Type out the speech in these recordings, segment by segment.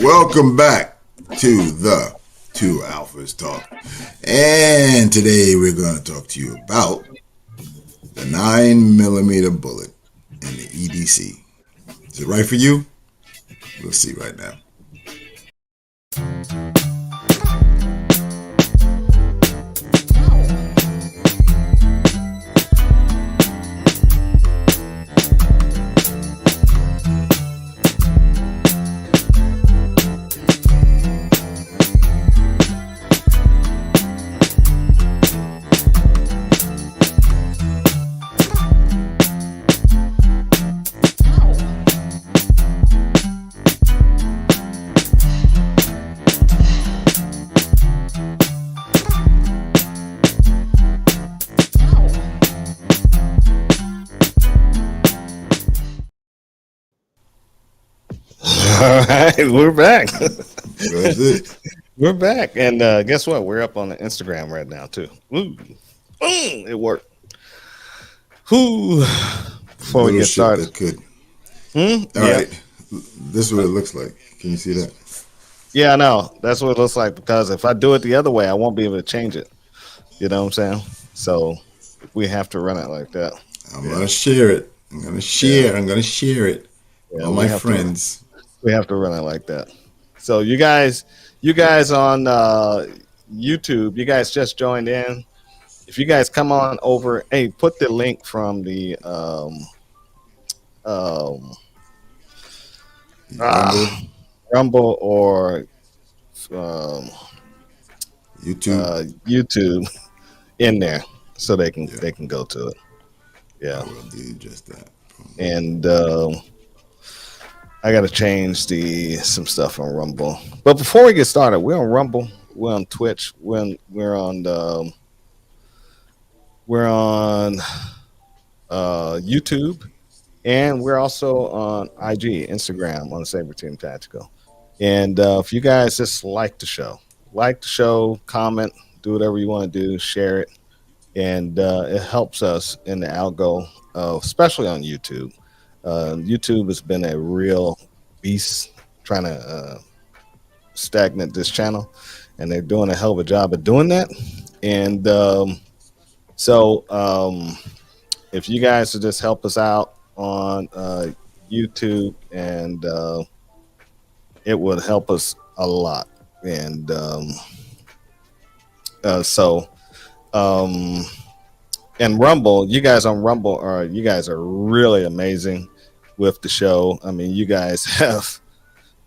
Welcome back to the Two Alphas Talk. And today we're going to talk to you about the 9mm bullet and the EDC. Is it right for you? We'll see right now. All right, we're back. That's it. We're back, and guess what? We're up on the Instagram right now too. Ooh. It worked. Who? Before we Little get shit started, that could. All All right. This is what it looks like. Can you see that? Yeah, I know. That's what it looks like because if I do it the other way, I won't be able to change it. You know what I'm saying? So we have to run it like that. I'm going to share it. I'm going to share it. All my friends. We have to run it like that. So you guys on YouTube, you guys just joined in. If you guys come on over, hey, put the link from the Rumble or YouTube in there so they can go to it. Yeah, I will do just that. and I got to change some stuff on Rumble. But before we get started, we're on Rumble, we're on Twitch, we're on YouTube, and we're also on IG, Instagram on Saber Team Tactical. And if you guys just like the show, comment, do whatever you want to do, share it, and it helps us in the algo, especially on YouTube. YouTube has been a real beast trying to stagnate this channel, and they're doing a hell of a job of doing that. And so if you guys would just help us out on YouTube, and it would help us a lot. And and Rumble, you guys on Rumble are really amazing with the show. I mean, you guys have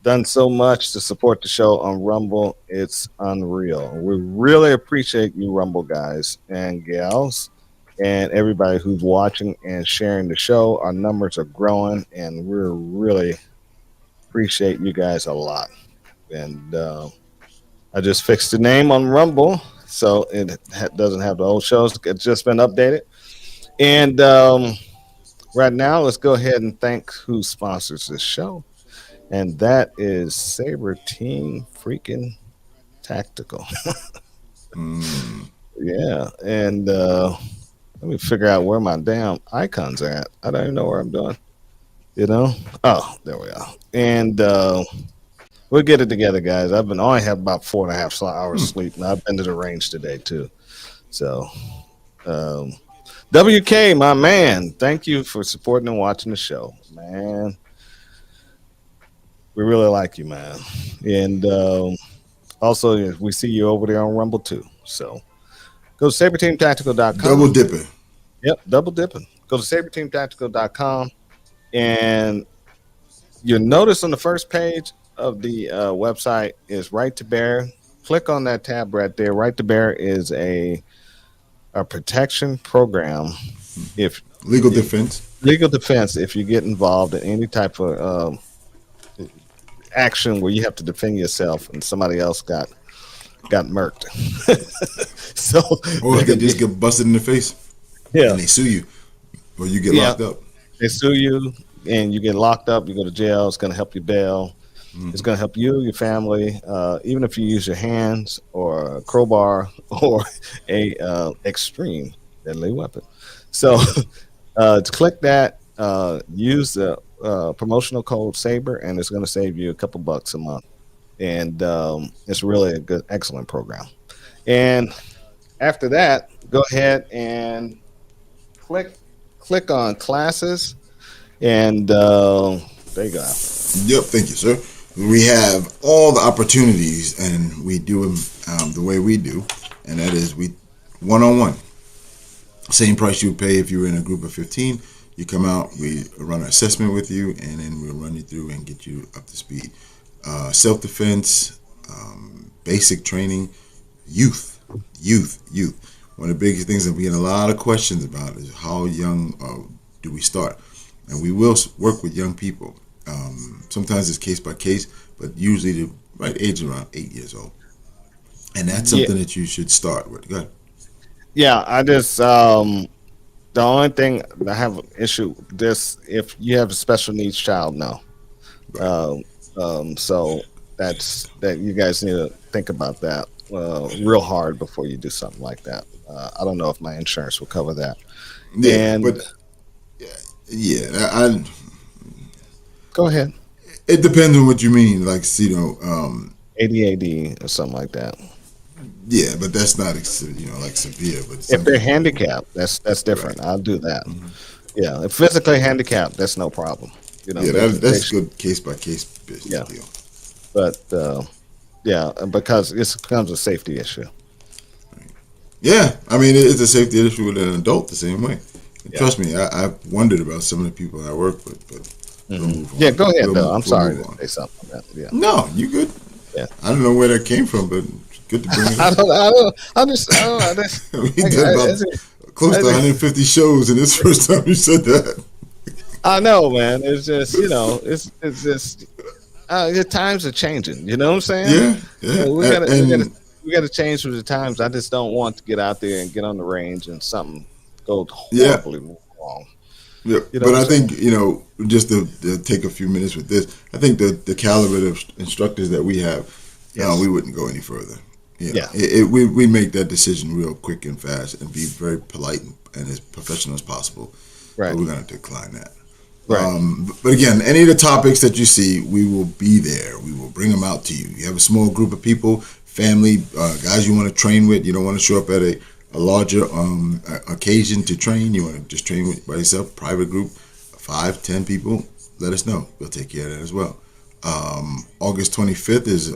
done so much to support the show on Rumble. It's unreal. We really appreciate you, Rumble guys and gals, and everybody who's watching and sharing the show. Our numbers are growing, and we're really appreciate you guys a lot. And I just fixed the name on Rumble, so it doesn't have the old shows. It's just been updated. And right now, let's go ahead and thank who sponsors this show. And that is Saber Team freaking Tactical. Yeah. And let me figure out where my damn icons are at. I don't even know where I'm doing. You know? Oh, there we are. And we'll get it together, guys. only have about 4.5 hours sleep, and I've been to the range today too. So, WK, my man, thank you for supporting and watching the show, man. We really like you, man. And also, we see you over there on Rumble too. So, go to saberteamtactical.com. Double dipping. Yep, double dipping. Go to saberteamtactical.com, and you'll notice on the first page of the website is Right to Bear. Click on that tab right there. Right to Bear is a protection program. If legal defense, if you get involved in any type of action where you have to defend yourself and somebody else got murked. So, or they just get busted in the face. Yeah, and they sue you, or you get locked up. They sue you, and you get locked up. You go to jail. It's going to help you bail. It's going to help you, your family, even if you use your hands or a crowbar or a extreme deadly weapon. So to click that, use the promotional code SABER, and it's going to save you a couple bucks a month. and it's really a good, excellent program. And after that, go ahead and click click on classes, and there you go. Yep, thank you, sir. We have all the opportunities, and we do them the way we do, and that is we one on one. Same price you would pay if you were in a group of 15. You come out, we run an assessment with you, and then we'll run you through and get you up to speed. Self defense, basic training, youth. One of the biggest things that we get a lot of questions about is how young do we start? And we will work with young people. Sometimes it's case by case, but usually the right age around 8 years old. And that's Yeah, something that you should start with. Go ahead. yeah. I just the only thing I have an issue with this, if you have a special needs child, no. Right. Um, so that you guys need to think about that real hard before you do something like that. I don't know if my insurance will cover that. Yeah, And but yeah, I go ahead, it depends on what you mean. Like, ADAD or something like that. yeah, but that's not like severe, but If some they're people, handicapped, that's right. different. I'll do that. Hmm. Yeah, if physically handicapped, that's no problem. Yeah, that's good case by case business Yeah, deal. but yeah, because it becomes a safety issue. Yeah, I mean it's a safety issue with an adult the same way. And Yeah. trust me, I've wondered about some of the people I work with, but we'll Hmm. move Yeah, on. go ahead though. I'm We'll sorry move to on. say something like that. Yeah, No, you good. yeah. I don't know where that came from, but it's good to bring it I up. don't, I don't, I don't, I just, We did I, about close to I, 150 shows, and this first time you said that. I know, man. It's just, it's just, the times are changing. You know what I'm saying? Yeah, yeah, We gotta, and we gotta change with the times. I just don't want to get out there and get on the range and something goes yeah, horribly wrong. yeah. You know But what I'm I think saying? just to take a few minutes with this, I think the caliber of instructors that we have, we Yes. wouldn't go any further. Yeah, Yeah. we make that decision real quick and fast, and be very polite and as professional as possible. So Right. we're gonna decline that. Right. But again, any of the topics that you see, we will be there. We will bring them out to you. You have a small group of people, family, guys you want to train with. You don't want to show up at a larger occasion to train. You want to just train by yourself, private group, 5, 10 people. Let us know. We'll take care of that as well. August 25th is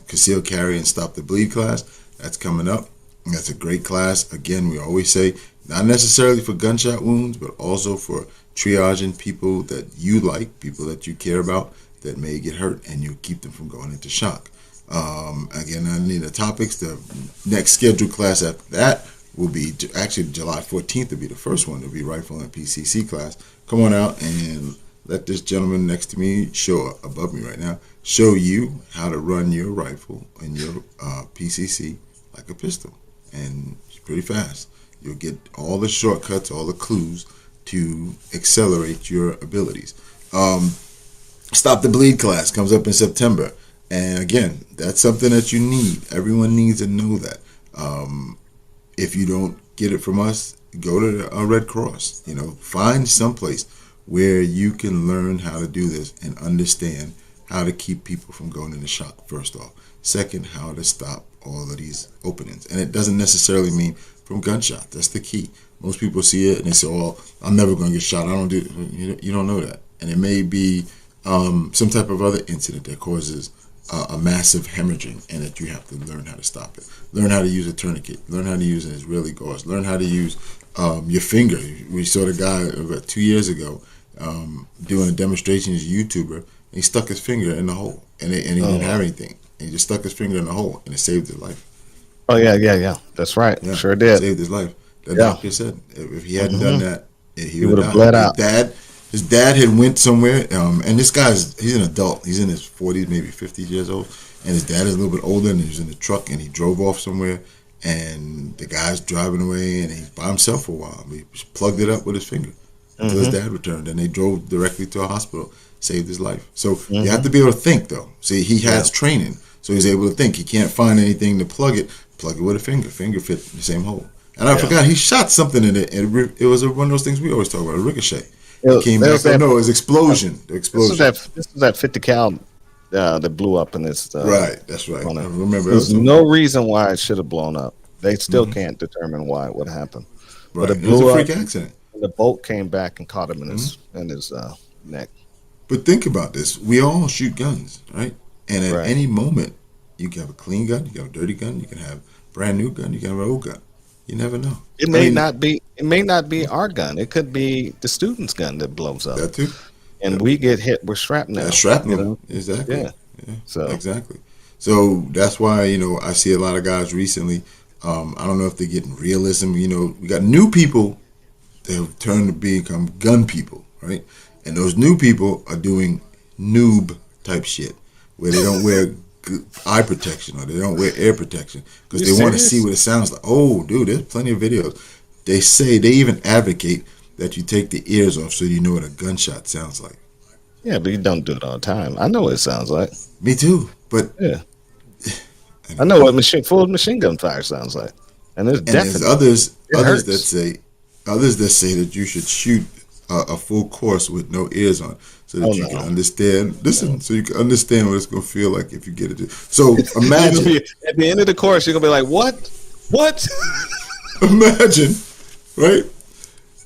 Conceal, Carry, and Stop the Bleed class. That's coming up. That's a great class. Again, we always say, not necessarily for gunshot wounds, but also for triaging people that you like, people that you care about that may get hurt, and you keep them from going into shock. Again, I need the topics. The next scheduled class after that will be actually July 14th. Will be the first one. It'll be rifle and PCC class. Come on out and let this gentleman next to me, above me right now, show you how to run your rifle and your PCC like a pistol, and it's pretty fast. You'll get all the shortcuts, all the clues to accelerate your abilities. Stop the Bleed class comes up in September. And again, that's something that you need. Everyone needs to know that. If you don't get it from us, go to the Red Cross. Find someplace where you can learn how to do this and understand how to keep people from going into shock, first off. Second, how to stop all of these openings. And it doesn't necessarily mean from gunshot. That's the key. Most people see it and they say, "Oh, I'm never going to get shot. I don't do it." You don't know that. And it may be some type of other incident that causes a massive hemorrhaging, and that you have to learn how to stop it. Learn how to use a tourniquet. Learn how to use an Israeli gauze. Learn how to use your finger. We saw the guy about 2 years ago doing a demonstration. He's a YouTuber. And he stuck his finger in the hole, and he didn't have anything. And he just stuck his finger in the hole, and it saved his life. Oh yeah, yeah, yeah. That's right. Yeah, Sure it did. saved his life. The Yeah. doctor said if he hadn't done Hmm. that, he He would would have have died. bled out. His dad had went somewhere, and this he's an adult. He's in his 40s, maybe 50 years old, and his dad is a little bit older, and he was in the truck, and he drove off somewhere, and the guy's driving away, and he's by himself for a while. He plugged it up with his finger until his Hmm. dad returned, and they drove directly to a hospital, saved his life. So you have Hmm. to be able to think, though. See, he Yeah. has training, so he's able to think. He can't find anything to plug it with a finger. Finger fit in the same hole. And I Yeah. forgot he shot something in it, and it was one of those things we always talk about, a ricochet. It came There back. was Oh that. no, it was explosion. The This was explosion. that. This was that 50 cal that blew up in this. Right, that's right. I remember. There's no reason why it should have blown up. They still can't determine why what happened. But Right, it it was a blew up. freak accident. And the bolt came back and caught him in Mhm. his neck. But think about this: we all shoot guns, right? And at Right. any moment, you can have a clean gun, you can have a dirty gun, you can have a brand new gun, you can have an old gun. You never know. It I may mean, not be. It may not be our gun. It could be the student's gun that blows up, that too. and Yep. we get hit with shrapnel. That's You shrapnel. know. Exactly. Yeah. Yeah. So Exactly. So that's why I see a lot of guys recently. I don't know if they're getting realism. We got new people that have turned to become gun people, right? And those new people are doing noob type shit where they don't wear eye protection or they don't wear air protection because you they want to see serious? what it sounds like. Oh, dude, there's plenty of videos. They say they even advocate that you take the ears off so you know what a gunshot sounds like. Yeah, but you don't do it all the time. I know what it sounds like. Me too, but Yeah, I anyway. know what full machine gun fire sounds like, and it's And there's deafening. others It others that hurts. say that you should shoot a full course with no ears on so Oh that you can no, understand. no. Listen, so you can understand what it's gonna feel like if you get it. So You're gonna imagine, be at the end of the course. You're gonna be like, "What? What?" imagine, right?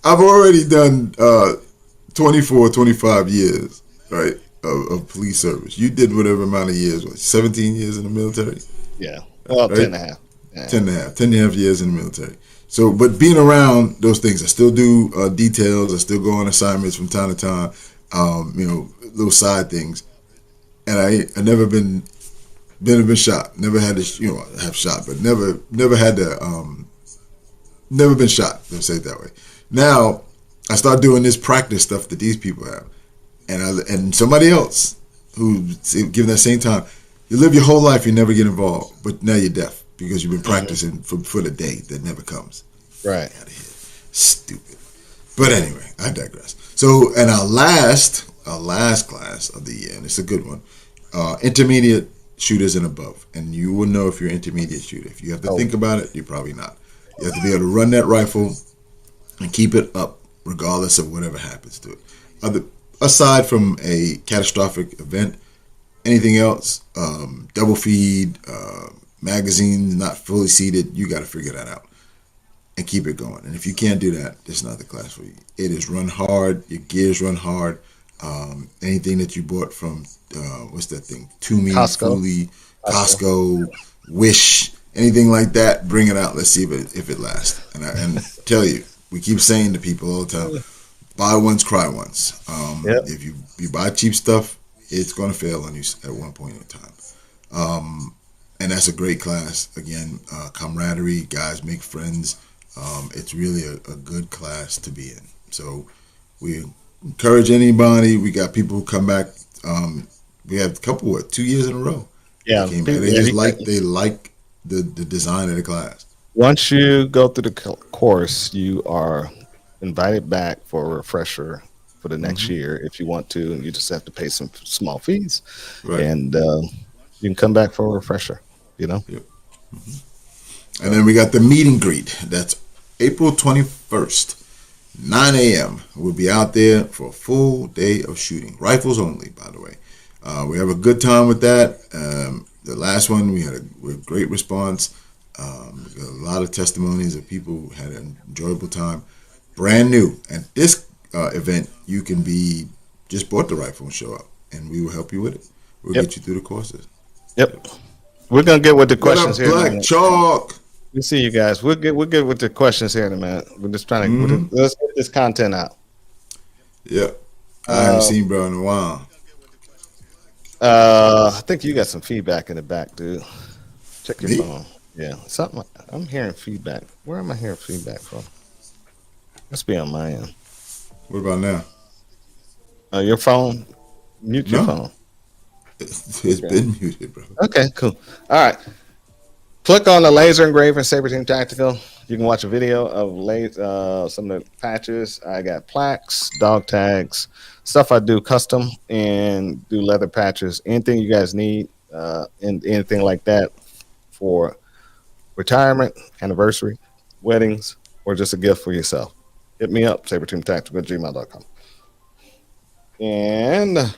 I've already done 24, 25 years, right, of police service. You did whatever amount of years, 17 years in the military, Yeah. Well, right? 10 and a half. Yeah. 10 and a half years in the military. So, but being around those things, I still do details. I still go on assignments from time to time. Little side things. And I never been shot. Never had to, have shot, but never had to, never been shot. Let's say it that way. Now, I start doing this practice stuff that these people have, and somebody else who given that same time, you live your whole life, you never get involved, but now you're deaf because you've been practicing for the day that never comes. Right. Out of here, stupid. But anyway, I digress. So, and our last class of the year, and it's a good one, intermediate shooters and above, and you will know if you're an intermediate shooter. If you have to Oh, think about it, you're probably not. You have to be able to run that rifle and keep it up regardless of whatever happens to it. Aside from a catastrophic event, anything else, double feed, magazines not fully seated, you got to figure that out and keep it going. And if you can't do that, it's not the class for you. It is run hard, your gears run hard. Anything that you bought from, what's that thing? Toomey, Costco. Fully, Costco, Wish, anything like that, bring it out. Let's see if it lasts. And tell you, we keep saying to people all the time, buy once, cry once. Yep. If you buy cheap stuff, it's going to fail on you at one point in time. And that's a great class. Again, camaraderie, guys make friends. It's really a good class to be in. So we encourage anybody. We got people who come back. We have a couple, 2 years in a row. Yeah. They came back. They just like the design of the class. Once you go through the course, you are invited back for a refresher for the next year if you want to, and you just have to pay some small fees, Right. and you can come back for a refresher. You know. Yep. And then we got the meet and greet. That's April 21st, 9 a.m. We'll be out there for a full day of shooting. Rifles only, by the way. We have a good time with that. The last one, we had a great response. We got a lot of testimonies of people who had an enjoyable time. Brand new. At this event, you can just bought the rifle and show up, and we will help you with it. We'll Yep. get you through the courses. Yep. We're gonna get with the What questions up, here. in a Black minute. Chalk? We see you guys. We'll get with the questions here in a minute. We're just trying to let's get this content out. Yep. I haven't seen bro in a while. I think you got some feedback in the back, dude. Check your Me? phone. Yeah, something. I'm hearing feedback. Where am I hearing feedback from? Must be on my end. What about now? Your phone. Mute your No. phone. It's been muted, bro. Okay, cool. All right. Click on the laser engraver Saber Team Tactical. You can watch a video of some of the patches. I got plaques, dog tags, stuff I do custom, and do leather patches. Anything you guys need, and anything like that for retirement, anniversary, weddings, or just a gift for yourself. Hit me up, saberteamtactical@gmail.com. And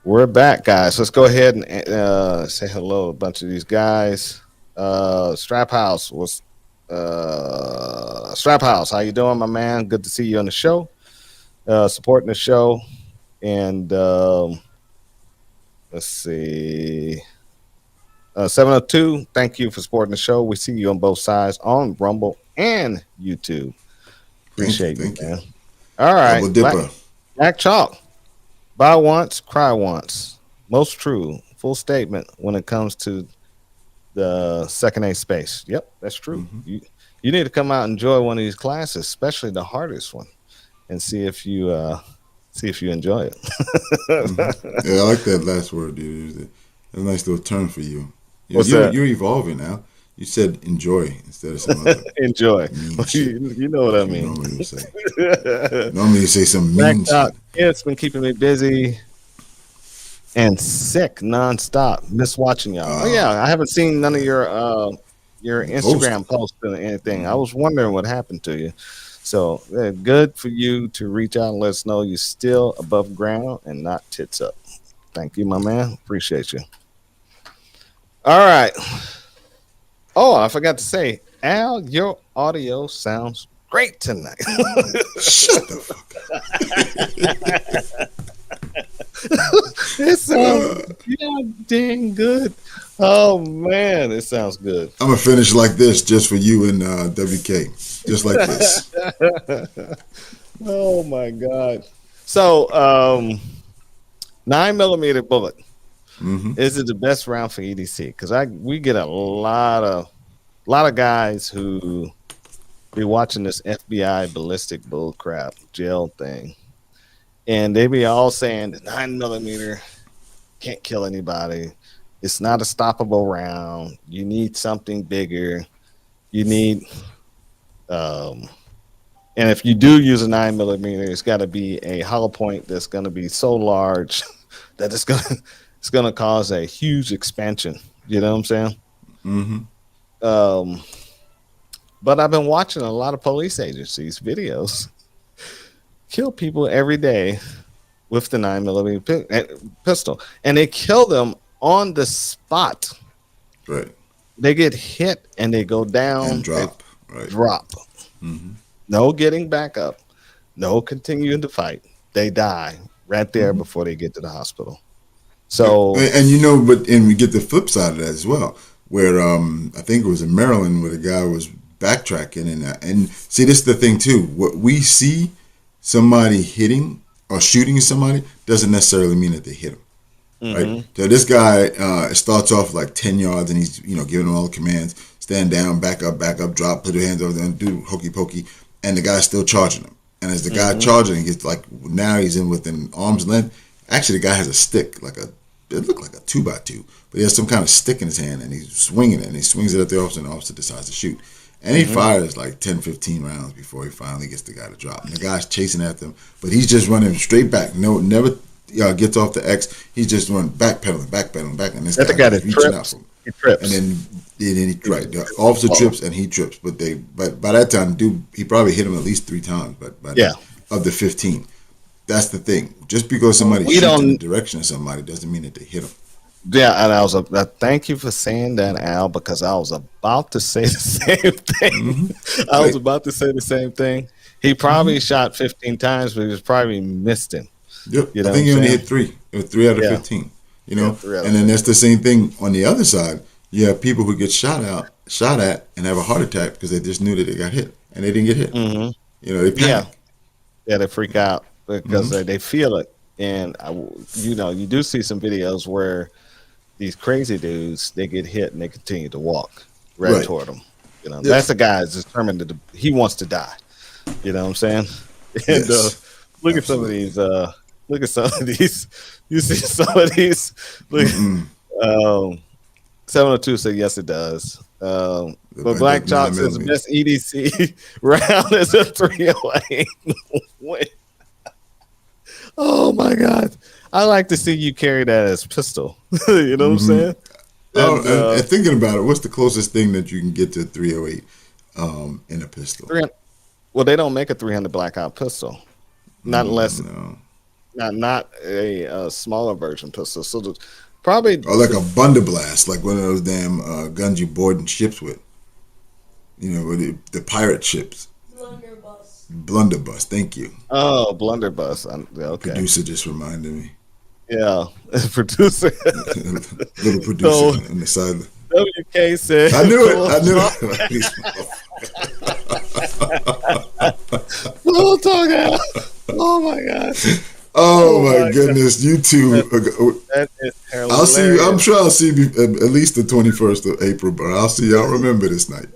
We're back, guys. Let's go ahead and say hello to a bunch of these guys. Strap House was Strap House. How you doing, my man? Good to see you on the show. Supporting the show, and let's see. 702. Thank you for supporting the show. We see you on both sides on Rumble and YouTube. Appreciate Thank you. Man. All right, Double dipper. Black Chalk. Buy once, cry once. Most true. Full statement when it comes to the second A space. Yep, that's true. You need to come out and enjoy one of these classes, especially the hardest one, and see if you enjoy it. Yeah, I like that last word, dude. That's a nice little term for you. What's that? You're evolving now. You said enjoy instead of some other enjoy. mean shit. You know what I mean. Normally you say. Normally you say some mean shit. Yeah, it's been keeping me busy and sick nonstop. Miss watching y'all. Oh yeah, I haven't seen none of your Instagram posts or anything. I was wondering what happened to you. So good for you to reach out and let us know you're still above ground and not tits up. Thank you, my man. Appreciate you. All right. Oh, I forgot to say, Al, your audio sounds great tonight. Shut the fuck up. It sounds dang good. Oh man, it sounds good. I'm gonna finish like this just for you and WK. Just like this. Oh my god. So 9mm bullet. Is it the best round for EDC? Because we get a lot of guys who be watching this FBI ballistic bull crap gel thing, and they be all saying the 9mm can't kill anybody. It's not a stoppable round. You need something bigger. You need, and if you do use a 9mm, it's got to be a hollow point that's going to be so large that it's going to cause a huge expansion. You know what I'm saying? But I've been watching a lot of police agencies videos kill people every day with the 9mm pistol, and they kill them on the spot. Right. They get hit and they go down and drop. Right. Drop. No getting back up. No continuing to fight. They die right there before they get to the hospital. So and we get the flip side of that as well, where I think it was in Maryland where the guy was backtracking and see, this is the thing too. What we see somebody hitting or shooting somebody doesn't necessarily mean that they hit him. Right. So this guy starts off like 10 yards and he's giving them all the commands: stand down, back up, drop, put your hands over there, and do hokey pokey, and the guy's still charging him. And as the guy charging, he gets like, now he's in within arm's length. Actually, the guy has a stick, it looked like a 2x2, but he has some kind of stick in his hand and he's swinging it, and he swings it at the officer, and the officer decides to shoot. And he fires like 10, 15 rounds before he finally gets the guy to drop. And the guy's chasing after him, but he's just running straight back. Never gets off the X. He's just running backpedaling, and this guy is reaching out for him. He trips. And then the officer trips and he trips. But by that time, dude, he probably hit him at least 3 times. But of the 15. That's the thing. Just because somebody shoots in the direction of somebody doesn't mean that they hit him. Yeah, and thank you for saying that, Al, because I was about to say the same thing. I was about to say the same thing. He probably shot 15 times, but he was probably missed him. Yep. I think he only hit 3. It was 3 out of 15. And then that's the same thing on the other side. You have people who get shot at, and have a heart attack because they just knew that they got hit, and they didn't get hit. They panic. Yeah, they freak out because they feel it. And you do see some videos where these crazy dudes, they get hit and they continue to walk right toward them. That's the guy that's determined he wants to die. You know what I'm saying? And look at some of these. Look at some of these. You see some of these. Look, 702 said yes, it does. But Black Chalk says the best EDC round is a 308. Oh my God. I like to see you carry that as pistol. You know what I'm saying? And thinking about it, what's the closest thing that you can get to 308 in a pistol? Well, they don't make a 300 blackout pistol. Not unless not a, smaller version pistol. So probably Or like a blast, like one of those damn guns you board in ships with. You know, with the pirate ships. Blunderbuss. Thank you. blunderbuss. Okay, Producer just reminded me. yeah, producer. Little producer So on the side. WK said, I knew it. "Full I knew talk, it. These full talk out." Oh my god! Oh Oh my my god! goodness, you two. That, that is I'll see you. I'm hilarious. sure I'll see you at least the 21st of April, but I'll see y'all remember this night.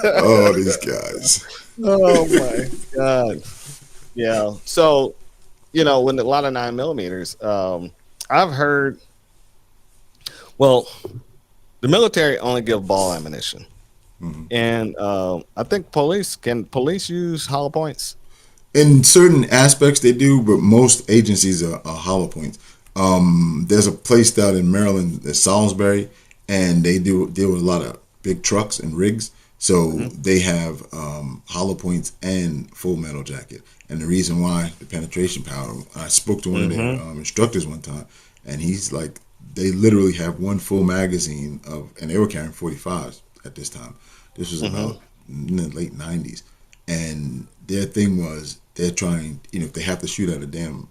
Oh, these guys. Oh my god! Yeah. So when a lot of 9 millimeters, I've heard. Well, the military only give ball ammunition, Mhm. and I think police use hollow points. In certain aspects, they do, but most agencies are hollow points. There's a place down in Maryland, Salisbury, and they do deal with a lot of big trucks and rigs. So Hmm. they have hollow points and full metal jacket. And the reason why the penetration power, I spoke to one of their Hmm. instructors one time, and he's like, they literally have one full magazine of, and they were carrying 45s at this time. This was Hmm. about in the late 90s, and their thing was they're trying, if they have to shoot at a damn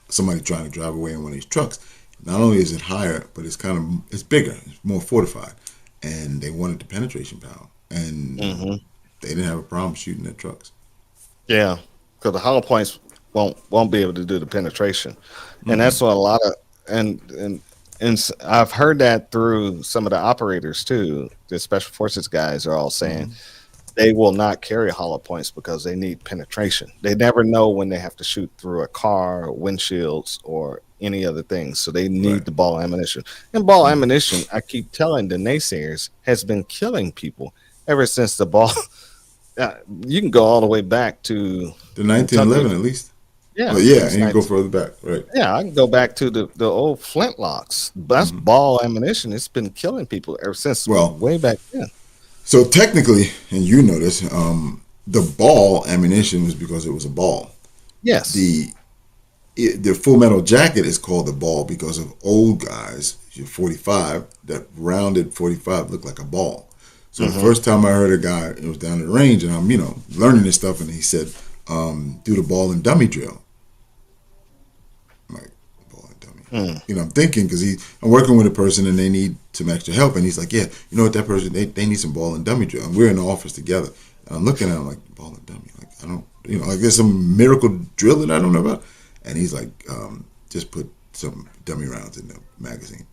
somebody trying to drive away in one of these trucks, not only is it higher, but it's bigger, it's more fortified, and they wanted the penetration power, and Hmm. they didn't have a problem shooting at trucks. Yeah, because the hollow points won't be able to do the penetration, and Mm-mm. that's what a lot of I've heard that through some of the operators too. The special forces guys are all saying Mm-hmm. they will not carry hollow points because they need penetration. They never know when they have to shoot through a car, or windshields, or any other things. So they Right. need the ball ammunition. And ball Mm-hmm. ammunition, I keep telling the naysayers, has been killing people ever since the ball. You can go all the way back to The Kentucky. 1911 at least. Yeah, Well, yeah, it's and you can go nice. further back, right? Yeah, I can go back to the old flintlocks. That's Mm-hmm. ball ammunition. It's been killing people ever since Well, way back then. so technically, and you know this, the ball ammunition was because it was a ball. Yes. The the full metal jacket is called the ball because of old guys, your 45, that rounded 45 looked like a ball. So the Hmm. first time I heard a guy, it was down the range, and I'm, learning this stuff, and he said, do the ball and dummy drill. I'm like, ball and dummy. Mm. I'm thinking because I'm working with a person and they need some extra help, and he's like, yeah, you know what, that person, they need some ball and dummy drill, and we're in the office together, and I'm looking at him like, ball and dummy, like I don't, like there's some miracle drill that I don't know about, and he's like, just put some dummy rounds in the magazine.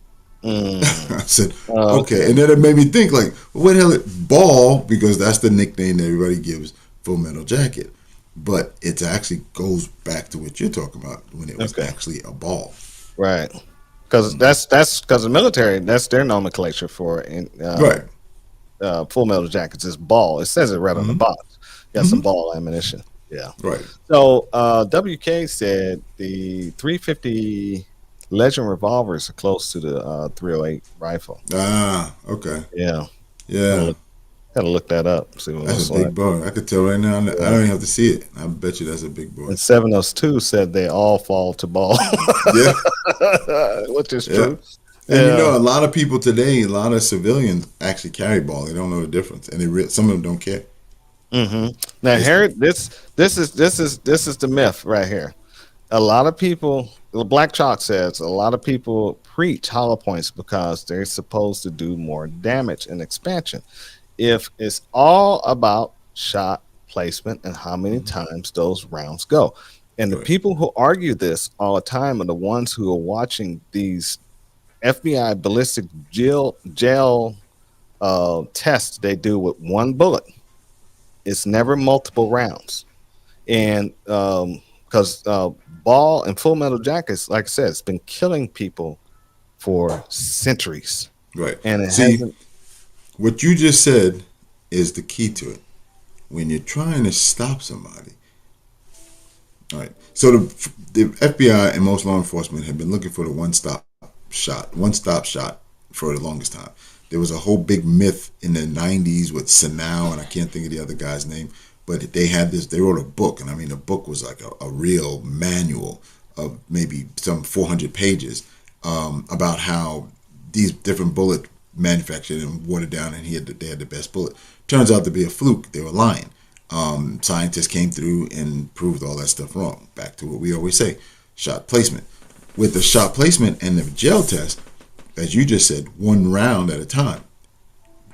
Mm. I said, okay, Okay. and then it made me think like, well, what the hell, ball, because that's the nickname that everybody gives Full Metal Jacket, but it actually goes back to what you're talking about when it was Okay. actually a ball. Right. Because that's because the military, that's their nomenclature for Right. full metal jackets is ball. It says it right on the Mm-hmm. box. Got some Mm-hmm. ball ammunition. Yeah. Right. So WK said the 350 Legend revolvers are close to the 308 rifle. Ah, okay. Yeah. Gotta Yeah. look, gotta look that up. See what it That's a looks like. big boy. I could tell right now. I Yeah. don't even have to see it. I bet you that's a big boy. And 702 said they all fall to ball, Yeah. which is Yeah. true. And Yeah. a lot of people today, a lot of civilians actually carry ball. They don't know the difference, and some of them don't care. Hmm. Now It's, here, this is the myth right here. A lot of people, Black Chalk says, a lot of people preach hollow points because they're supposed to do more damage and expansion. If it's all about shot placement and how many Mhm. times those rounds go. And the Right. people who argue this all the time are the ones who are watching these FBI ballistic jail tests they do with one bullet. It's never multiple rounds. And because ball and full metal jackets, like I said, it's been killing people for centuries. Right. And it See, hasn't. what you just said is the key to it. When you're trying to stop somebody, all right. So the FBI and most law enforcement have been looking for the one stop shot for the longest time. There was a whole big myth in the '90s with Sanao, and I can't think of the other guy's name, but they had this. They wrote a book, and I mean, the book was like a real manual of maybe some 400 pages about how these different bullet manufactured and watered down, and they had the best bullet. Turns out to be a fluke. They were lying. Scientists came through and proved all that stuff wrong. Back to what we always say: shot placement. With the shot placement and the gel test, as you just said, one round at a time.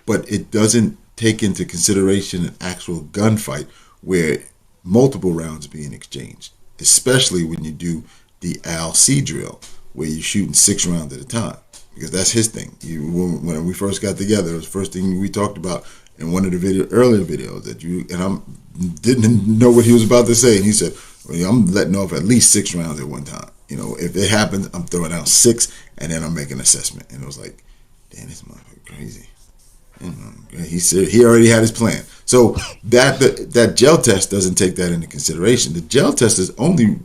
But it doesn't take into consideration an actual gunfight where multiple rounds are being exchanged, especially when you do the Al-C drill, where you're shooting 6 rounds at a time, because that's his thing. When we first got together, it was the first thing we talked about in one of the earlier videos that I didn't know what he was about to say, and he said, well, I'm letting off at least 6 rounds at one time. If it happens, I'm throwing out 6, and then I'm making an assessment. And it was like, damn, this motherfucker crazy. He said he already had his plan. So that gel test doesn't take that into consideration. The gel test is only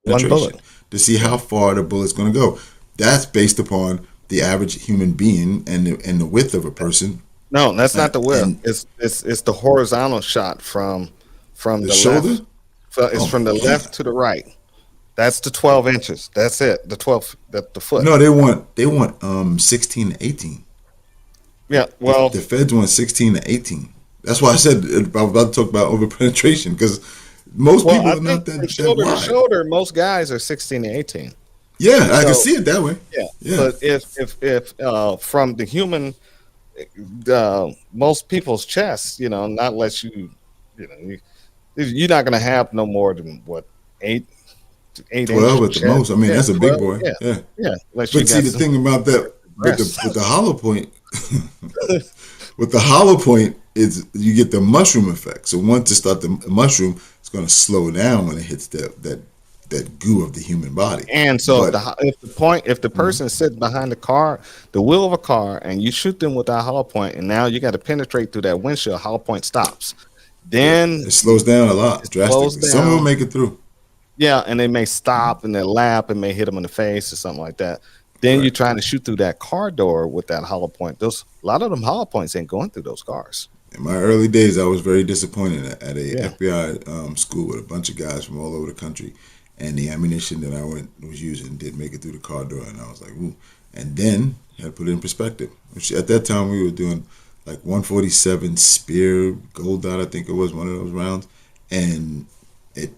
penetration to see how far the bullet's going to go. That's based upon the average human being and the width of a person. No, that's not the width. It's the horizontal shot from the shoulder. Left. It's from the left to the right. That's the 12 inches. That's it. The 12. The foot. No, they want 16 to 18. Yeah, well, the feds want 16 to 18. That's why I said I was about to talk about over penetration, because most people are not that shoulder wide. To shoulder, most guys are 16 to 18. Yeah, I can see it that way. Yeah. But if from the human, most people's chests, not unless you're not going to have no more than what 8 12 at the most. I mean, that's a big 12, boy. Yeah. But see, the thing about that with the hollow point, with the hollow point is you get the mushroom effect. So once it starts the mushroom, it's going to slow down when it hits that goo of the human body. And so if the person is sitting behind the wheel of a car, and you shoot them with that hollow point, and now you got to penetrate through that windshield, hollow point stops. Then it slows down a lot drastically. Some of them make it through. Yeah, and they may stop in their lap and may hit them in the face or something like that. Then you're trying to shoot through that car door with that hollow point. A lot of them hollow points ain't going through those cars. In my early days, I was very disappointed at a FBI school with a bunch of guys from all over the country, and the ammunition that I was using didn't make it through the car door, and I was like, ooh. And then I had to put it in perspective. At that time, we were doing like 147 Spear Gold Dot, I think it was one of those rounds, and it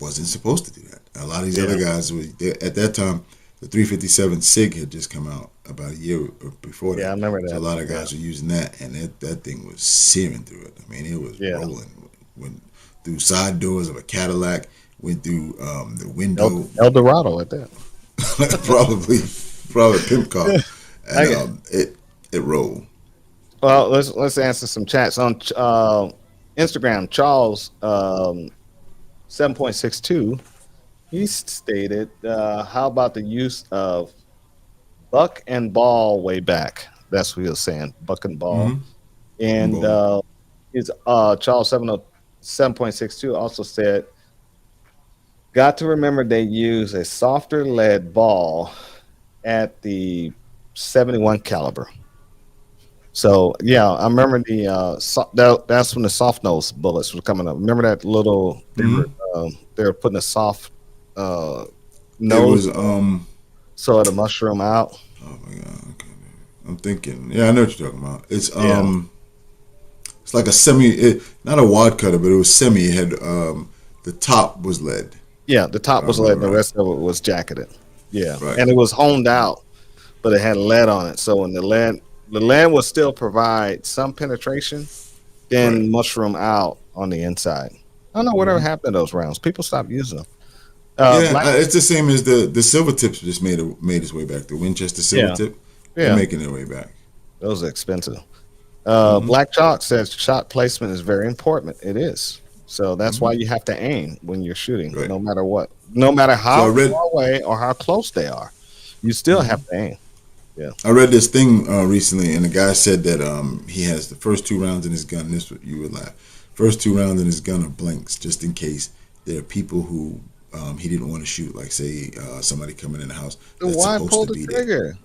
wasn't supposed to do that. A lot of these other guys at that time. The 357 SIG had just come out about a year before that. Yeah, I remember that. So a lot of guys were using that, and that thing was searing through it. I mean, it was rolling. Went through side doors of a Cadillac, went through the window. El Dorado at that. probably a pimp car. And it rolled. Well, let's answer some chats on Instagram. Charles 7.62. He stated, how about the use of buck and ball way back? That's what he was saying, buck and ball. Mm-hmm. And his Charles 7.62 also said, got to remember they use a softer lead ball at the 71 caliber. So, yeah, I remember that's when the soft nose bullets were coming up. Remember that little, they were putting a soft nose so it'll mushroom out. Oh my god! Okay. I'm thinking. Yeah, I know what you're talking about. It's it's like a semi, not a wad cutter, but it was semi. It had the top was lead. Yeah, the top was lead, and the rest of it was jacketed. Yeah, and it was honed out, but it had lead on it. So when the lead will still provide some penetration, then mushroom out on the inside. I don't know whatever happened to those rounds. People stopped using them. It's the same as the silver tips just made its way back. The Winchester silver tip, they're making their way back. Those are expensive. Black Chalk says shot placement is very important. It is. So that's why you have to aim when you're shooting, no matter what. No matter how far away or how close they are, you still have to aim. Yeah. I read this thing recently, and the guy said that he has the first 2 rounds in his gun. This you would laugh. First 2 rounds in his gun are blanks, just in case there are people who he didn't want to shoot, like say somebody coming in the house. Then why pull the trigger?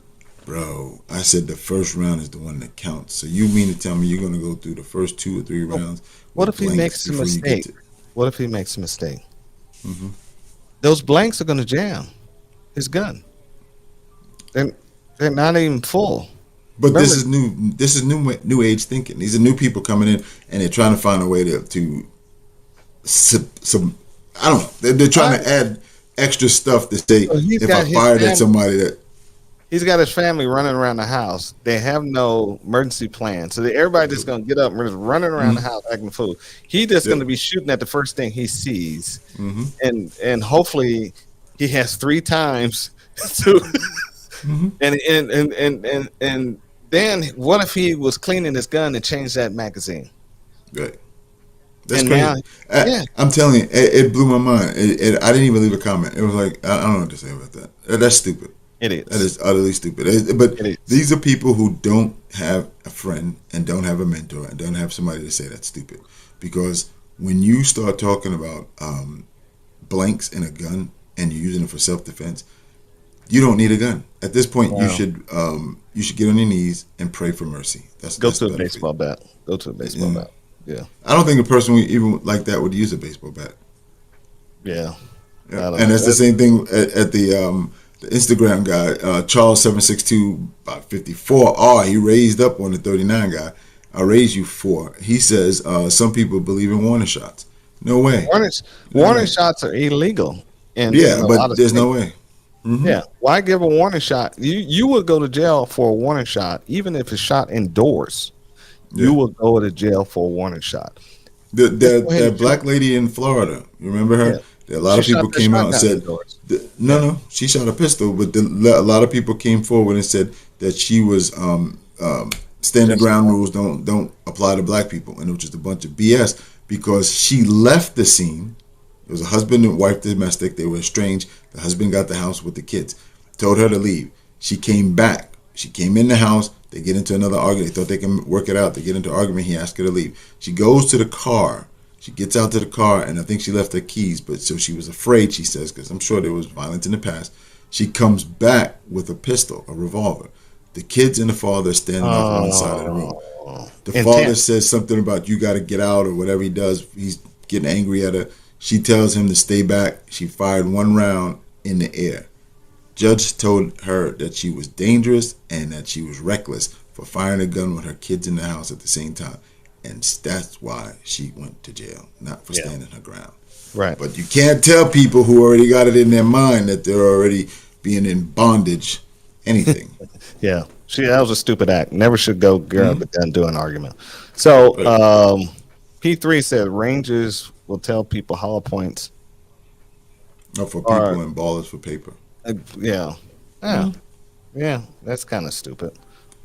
Bro, I said the first round is the one that counts. So you mean to tell me you're going to go through the first 2 or 3 rounds What with if he blanks makes a before you get mistake? to? What if he makes a mistake? Hmm. Those blanks are going to jam his gun. And they're not even full. But this Remember, is new. This is new age thinking. These are new people coming in, and they're trying to find a way to some. I don't know. They're all trying right, to add extra stuff to say so he's if I got his fired at family. somebody that. He's got his family running around the house. They have no emergency plan, so everybody just gonna get up and just running around the Mm-hmm. house acting a fool. He just Yep. gonna be shooting at the first thing he sees, Mm-hmm. and hopefully he has 3 times to. Mm-hmm. And then what if he was cleaning his gun and changed that magazine? Right. That's And now, crazy. yeah, I'm telling you, it blew my mind. I didn't even leave a comment. It was like I don't know what to say about that. That's stupid. it That is. is utterly stupid. But It is. these are people who don't have a friend and don't have a mentor and don't have somebody to say that's stupid. Because when you start talking about blanks in a gun and you're using it for self defense, you don't need a gun. At this point, Wow. you should get on your knees and pray for mercy. Go That's to a better for you. baseball bat. Go to a baseball Yeah. bat. Yeah, I don't think a person even like that would use a baseball bat. yeah. I Yeah. don't And know. that's the same thing at the Instagram guy, Charles76254R. He raised up on the 39 guy. I raised you 4. He says some people believe in warning shots. No way. Warning, No warning way. shots are illegal in Yeah, a lot but of there's states. no way. Hmm. Yeah, why give a warning shot? You would go to jail for a warning shot, even if it's shot indoors. You Yeah. will go to jail for a warning shot. The, Just go that ahead and that shoot. black lady in Florida, you remember Yeah, her? A lot she of shot people the came out and shotgun said, indoors. no, Yeah, no, she shot a pistol, but a lot of people came forward and said that she was standing ground justified. rules don't apply to black people, and which is a bunch of BS because she left the scene. It was a husband and wife domestic. They were estranged. The husband got the house with the kids. Told her to leave. She came back. She came in the house. They get into another argument. They thought they can work it out. They get into an argument. He asked her to leave. She goes to the car. She gets out to the car, and I think she left her keys. But so she was afraid, she says, because I'm sure there was violence in the past. She comes back with a pistol, a revolver. The kids and the father are standing off one side of the room. Oh, The father intense. says something about you got to get out or whatever he does. He's getting angry at her. She tells him to stay back. She fired 1 round in the air. Judge told her that she was dangerous and that she was reckless for firing a gun with her kids in the house at the same time. And that's why she went to jail, not for Yeah, standing her ground. right. But you can't tell people who already got it in their mind that they're already being in bondage anything. Yeah, that was a stupid act. Never should go grab Hmm. the gun do an argument. So Right. P3 said Rangers will tell people hollow points Not for are people and ballers for paper. yeah, yeah, yeah. That's kind of stupid.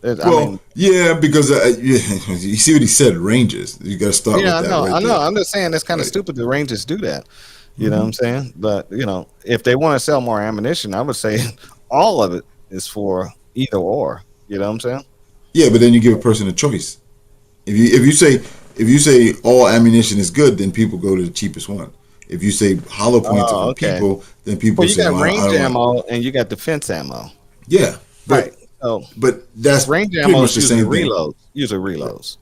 I Well, mean, yeah, because you see what he said, Rangers. You got to start yeah, with that I right know. there. I'm just saying that's kind of Right. stupid. The Rangers do that. You know what Hmm. I'm saying? But if they want to sell more ammunition, I would say all of it is for either or. You know what I'm saying? Yeah, but then you give a person a choice. If you say all ammunition is good, then people go to the cheapest one. If you say hollow points are Oh, for okay. people, then people Well, you say, got well, I range don't want. ammo and you got defense ammo. Yeah, Right. but So but that's range pretty ammo much is the usually same thing. reloads. Usually reloads.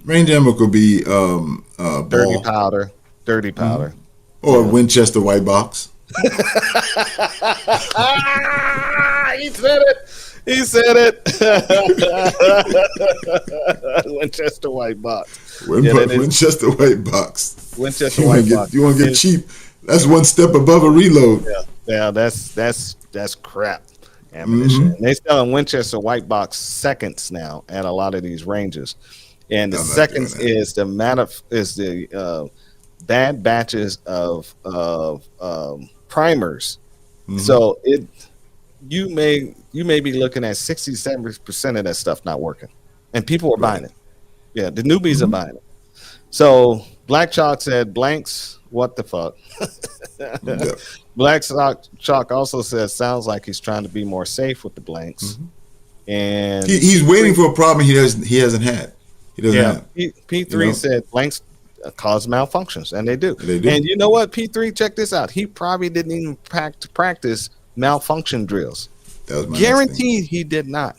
Range ammo could be Dirty ball powder. Dirty hmm powder. or Winchester white box. He said it. He said it. Winchester white box. Yeah, that is Winchester white box. Winchester white box. You want to get Is- cheap? That's one step above a reload. Yeah, that's crap ammunition. Hmm. And they selling Winchester white box seconds now at a lot of these ranges, and the I'm not doing seconds that. is the bad batches of primers. Hmm. So you may be looking at 60-70% of that stuff not working, and people are buying Right. it. Yeah, the newbies are Hmm. buying it. So Black Chalk said blanks. What the fuck? Yep. Chalk also says sounds like he's trying to be more safe with the blanks. Hmm. And He's waiting for a problem he hasn't had. He doesn't yeah, have. P3 You know? said blanks cause malfunctions, and they do. They do. And you know what? P3, check this out. He probably didn't even practice malfunction drills. That was my next thing. Guaranteed he did not.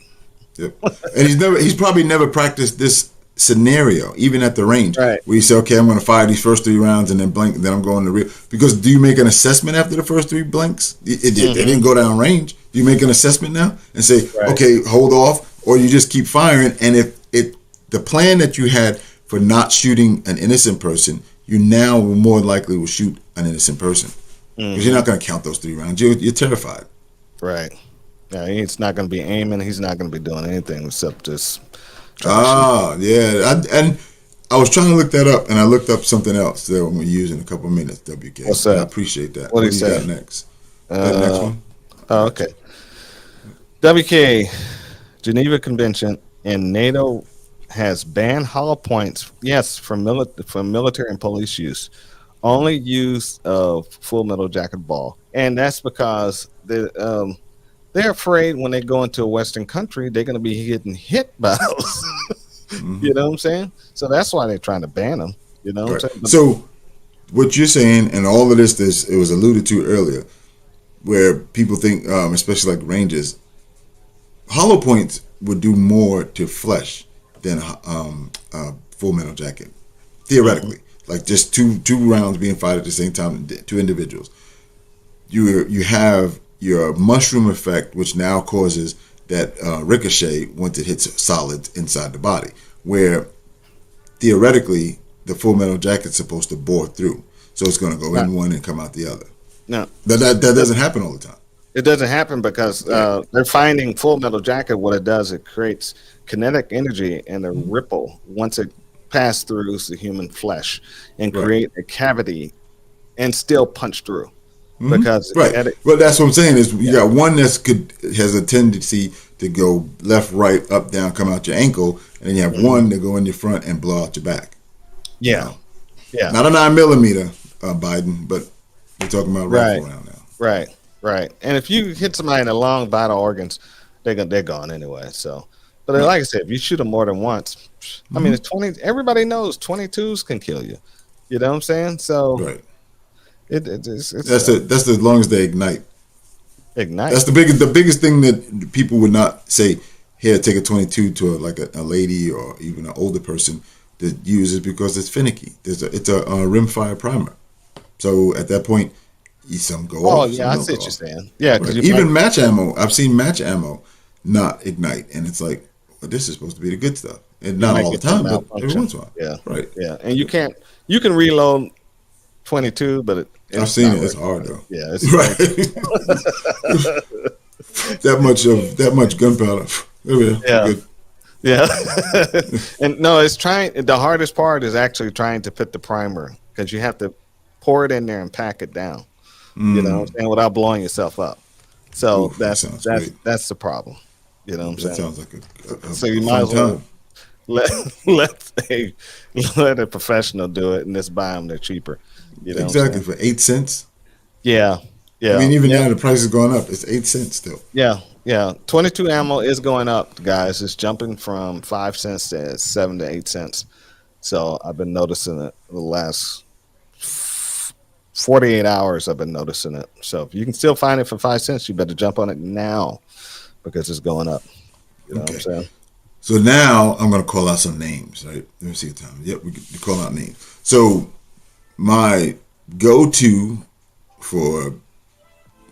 Yep. And he's probably never practiced this scenario, even at the range, Right. where you say, okay, I'm going to fire these first 3 rounds and then blink, and then I'm going to real. Because do you make an assessment after the first 3 blinks? They didn't go down range. Do you make an assessment now and say, okay, hold off, or you just keep firing? And if the plan that you had for not shooting an innocent person, you now more likely will shoot an innocent person because you're not going to count those 3 rounds. You're terrified. Right. Yeah, he's not going to be aiming. He's not going to be doing anything except just. Yeah. And I was trying to look that up, and I looked up something else that I'm going to use in a couple of minutes, WK. What's that? I appreciate that. What do you got next? That next one? Oh, okay. WK, Geneva Convention, and NATO has banned hollow points, yes, from military and police use. Only use of Full Metal Jacket ball. And that's because they're afraid when they go into a Western country, they're going to be getting hit by those. You know what I'm saying? So that's why they're trying to ban them. You know what I'm saying? So what you're saying, and all of this, it was alluded to earlier, where people think, especially like Rangers, hollow points would do more to flesh than Full Metal Jacket, theoretically. Like just two rounds being fired at the same time, 2 individuals. You have your mushroom effect, which now causes that ricochet once it hits solid inside the body, where theoretically the Full Metal Jacket's supposed to bore through, so it's going to go in one and come out the other. No, that doesn't happen all the time. It doesn't happen because they're finding Full Metal Jacket. What it does, it creates kinetic energy and a ripple once it passes through the human flesh and create a cavity and still punch through. Because well, that's what I'm saying is you got one has a tendency to go left, right, up, down, come out your ankle, and then you have one that go in your front and blow out your back. Yeah, not a 9mm, Biden, but we're talking about rifle round now. Right. And if you hit somebody in the lung, vital organs, they're gone anyway. So, but like I said, if you shoot them more than once, I mean, it's 20. Everybody knows 22s can kill you. You know what I'm saying? So, it's that's as long as they ignite. That's the biggest thing that people would not say. Here, take a 22 to a lady or even an older person that uses because it's finicky. It's a rimfire primer. So at that point, some go off. Oh yeah, I see what you're saying. Yeah, even match ammo. I've seen match ammo not ignite, and it's like, well, this is supposed to be the good stuff, and not all the time, but every once in a while. Yeah, right. Yeah, and you can reload 22, but I've seen it. It's hard though. Yeah, it's right. that much gunpowder. Yeah. Good. Yeah. And no, the hardest part is actually trying to put the primer because you have to pour it in there and pack it down. You know what I'm saying? Without blowing yourself up. So that's the problem. You know what I'm saying? That sounds like so you might as well let a professional do it and just buy them. They're cheaper. You know exactly for 8 cents. Yeah. I mean, even now the price is going up. It's 8 cents still. Yeah. 22 ammo is going up, guys. It's jumping from 5 cents to 7 to 8 cents. So I've been noticing it the last 48 hours. I've been noticing it. So if you can still find it for 5 cents, you better jump on it now because it's going up. You know what I'm saying? So now I'm going to call out some names, right? Let me see the time. Yep, we can call out names. So my go-to for,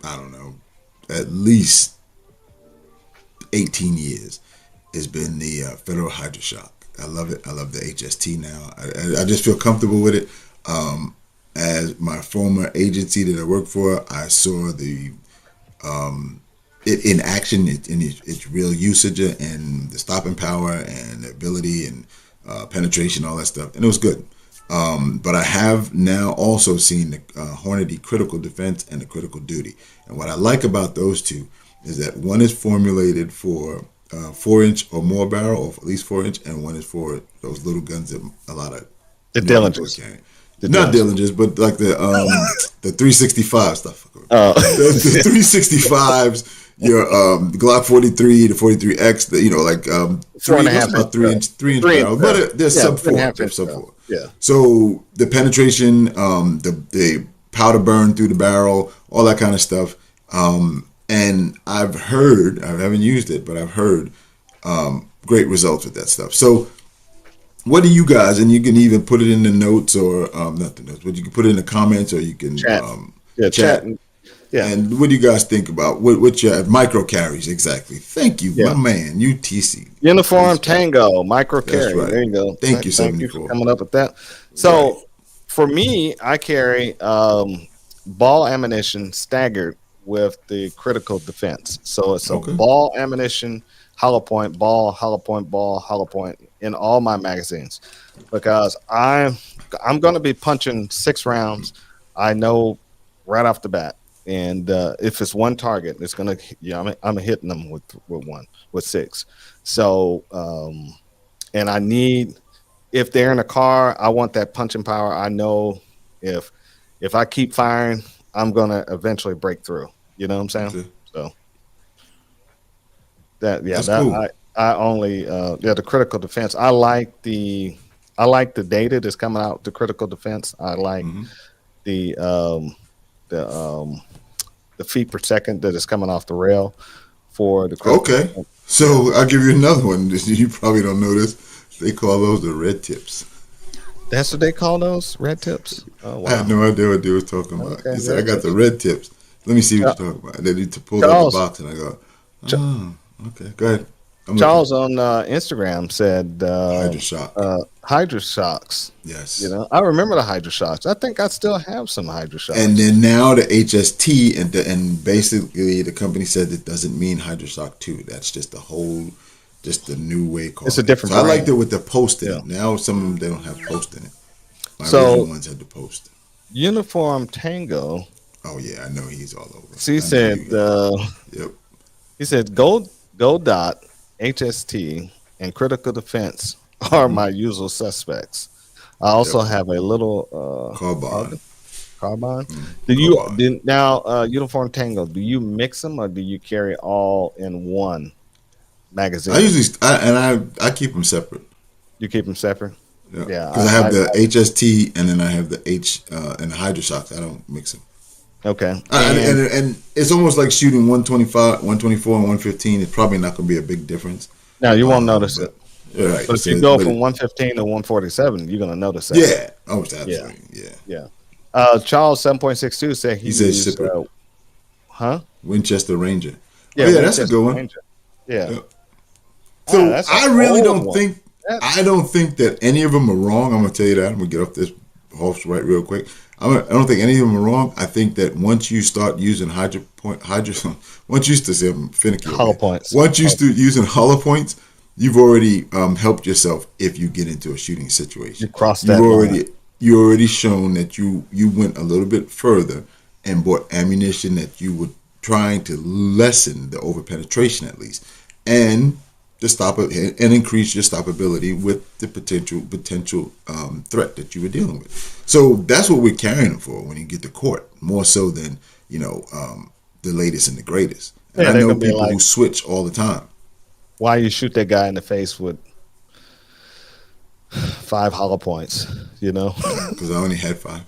I don't know, at least 18 years has been the Federal Hydroshock. I love it. I love the HST now. I just feel comfortable with it. As my former agency that I worked for, I saw it in action, in its real usage and the stopping power and the ability and penetration, all that stuff, and it was good. But I have now also seen the Hornady Critical Defense and the Critical Duty, and what I like about those two is that one is formulated for 4-inch or more barrel, or at least 4-inch, and one is for those little guns that a lot of the Derringers. Not Derringers, but like the 365 stuff. The 365s, your Glock 43, the 43X, the 3.5 barrel, but they're sub 4. Yeah. So the penetration, the powder burn through the barrel, all that kind of stuff, and and I've heard, I haven't used it, but I've heard great results with that stuff. So, what do you guys? And you can even put it in the notes, or not the notes, but you can put it in the comments, or you can Chat. Yeah, chat. chat. Yeah, And what do you guys think about what your micro carries exactly? Thank you, my yeah. man, UTC. Uniform He's, Tango, micro that's carry. right. There you go. Thank you, Thank you for 74. coming up with that. Right. So for me, I carry ball ammunition staggered with the critical defense. So it's a Okay. ball ammunition, hollow point, ball, hollow point in all my magazines because I'm going to be punching 6 rounds. I know right off the bat. And if it's one target, it's gonna yeah, I'm hitting them with one with 6. So and I need if they're in a car, I want that punching power. I know if if I keep firing, I'm gonna eventually break through. You know what I'm saying? Okay. So that yeah, That's that cool. I only yeah the critical defense. I like the data that's coming out the critical defense. I like Hmm. the the um the feet per second that is coming off the rail for the critical Okay. defense. Yeah. So I'll give you another one. You probably don't know this. They call those the red tips. That's what they call those red tips. Oh I had wow. no idea what they were talking about. Okay, He said, I very got good. the red tips. Let me see what Cha- you're talking about. Then he pulled out the Charles box, and I go, Ch- oh, okay. Go ahead. I'm listening. Charles on Instagram said Hydra shock. Hydra shocks. You Yes. know, I remember the Hydra shocks. I think I still have some Hydra And shocks. then now the HST, and basically the company said it doesn't mean Hydra shock 2. That's just a whole, just a new way of It's a calling it. different So I liked it brand. with the post in Yeah. it. Now some of them, they don't have post in it. My original So ones had the post. Uniform Tango. Oh, yeah. I know he's all over. She I know said you. Yep. he said gold dot HST and critical defense are Hmm. my usual suspects. I also Yep. have a little Carbon. carbon. Carbon. Do you Carbon. did now Uniform Tango? Do you mix them or do you carry all in one I magazine? usually, I keep them separate. You keep them separate. Yeah. Yeah, Because I have the HST and then I have the and the Hydra shocks. I don't mix them. okay. And it's almost like shooting 125, 124, and 115. It's probably not going to be a big difference. Now you won't notice it, But you're right. but if you So, go but from 115 to 147, you're gonna notice that. yeah, oh, Yeah, absolutely, yeah. yeah. Charles 7.62 said he He said used shipper huh? Winchester Ranger. Oh Yeah, yeah, that's a Winchester good one. Ranger. Yeah. Yeah. Ah, So that's an I really old don't one. think That, I don't think that any of them are wrong. I'm gonna tell you that. I'm gonna get off this horse right real quick. I don't think any of them are wrong. I think that once you start using once you used to say I'm finicky over hollow here. points. Once you Hollow- start using hollow points, you've already helped yourself if you get into a shooting You situation. crossed You've that line. you already shown that you went a little bit further and bought ammunition that you were trying to lessen the overpenetration at least, and to stop it and increase your stoppability with the potential threat that you were dealing with. So that's what we're carrying them for when you get to court, more so than the latest and the greatest. And Yeah, I they're know gonna be people who like, switch all the time. why you shoot that guy in the face with 5 hollow points? You know. Because I only had 5.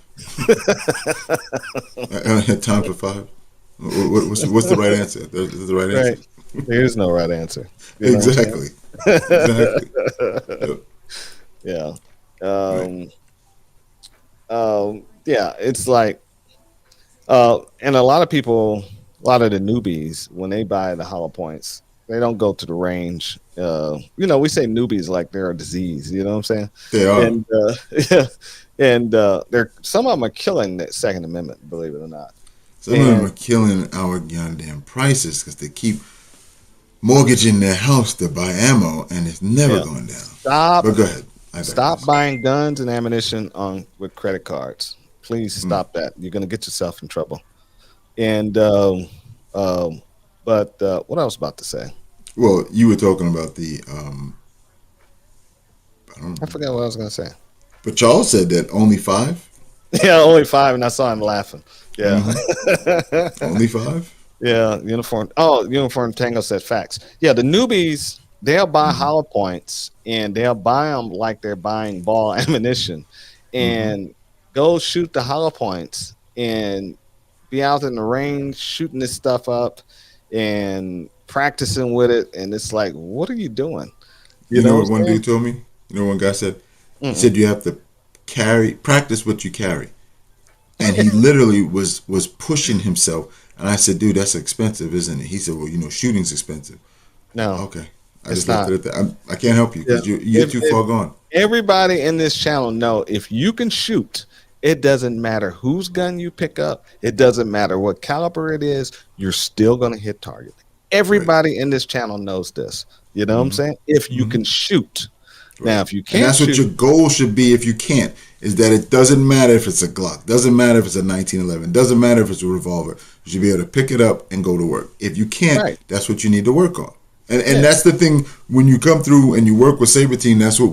I only had time for 5. What's the right answer? There's the right answer. Right. There is no right answer. You know what I'm Exactly. Exactly. saying? Yep. Yeah. Right. Um, yeah, it's like, and a lot of people, a lot of the newbies, when they buy the hollow points, they don't go to the range. We say newbies like they're a disease. You know what I'm saying? They are. And yeah, and they're some of them are killing the Second Amendment, believe it or not. Some of them And are killing our goddamn prices because they keep mortgaging their house to buy ammo, and it's never yeah, going down. stop, But go ahead. I stop digress. buying guns and ammunition on with credit cards. Please Mm. stop that. You're gonna get yourself in trouble. And um, but what I was about to say, Well, you were talking about the I don't I know. forgot what I was gonna say. But Charles said that only 5. Yeah, only 5, and I saw him laughing. Yeah. Mm-hmm. Only 5. Yeah, uniform. Oh, uniform Tango said facts. Yeah, the newbies they'll buy Mm-hmm. hollow points and they'll buy them like they're buying ball ammunition, Mm-hmm. and go shoot the hollow points and be out in the range shooting this stuff up, and practicing with it, and it's like, what are you doing? You You know know what what one I'm dude told me? You know what one guy said? He saying? said you have to practice what you carry. And he literally was pushing himself. And I said, dude, that's expensive, isn't it? He said, well, shooting's expensive. No, Okay. I it's just left not. it at that. I can't help you Yeah. because you're too If far gone. everybody in this channel know, if you can shoot, it doesn't matter whose gun you pick up. It doesn't matter what caliber it is. You're still going to hit target. Right. Everybody in this channel knows this. You know what I'm Mm-hmm. saying? If you Mm-hmm. can shoot. Now, Right. if you And can't that's what shoot, your goal should be if you can't, is that it doesn't matter if it's a Glock, doesn't matter if it's a 1911, doesn't matter if it's a revolver. You should be able to pick it up and go to work. If you can't, right? that's what you need to work on. And Yeah. that's the thing, when you come through and you work with Saber Team, that's what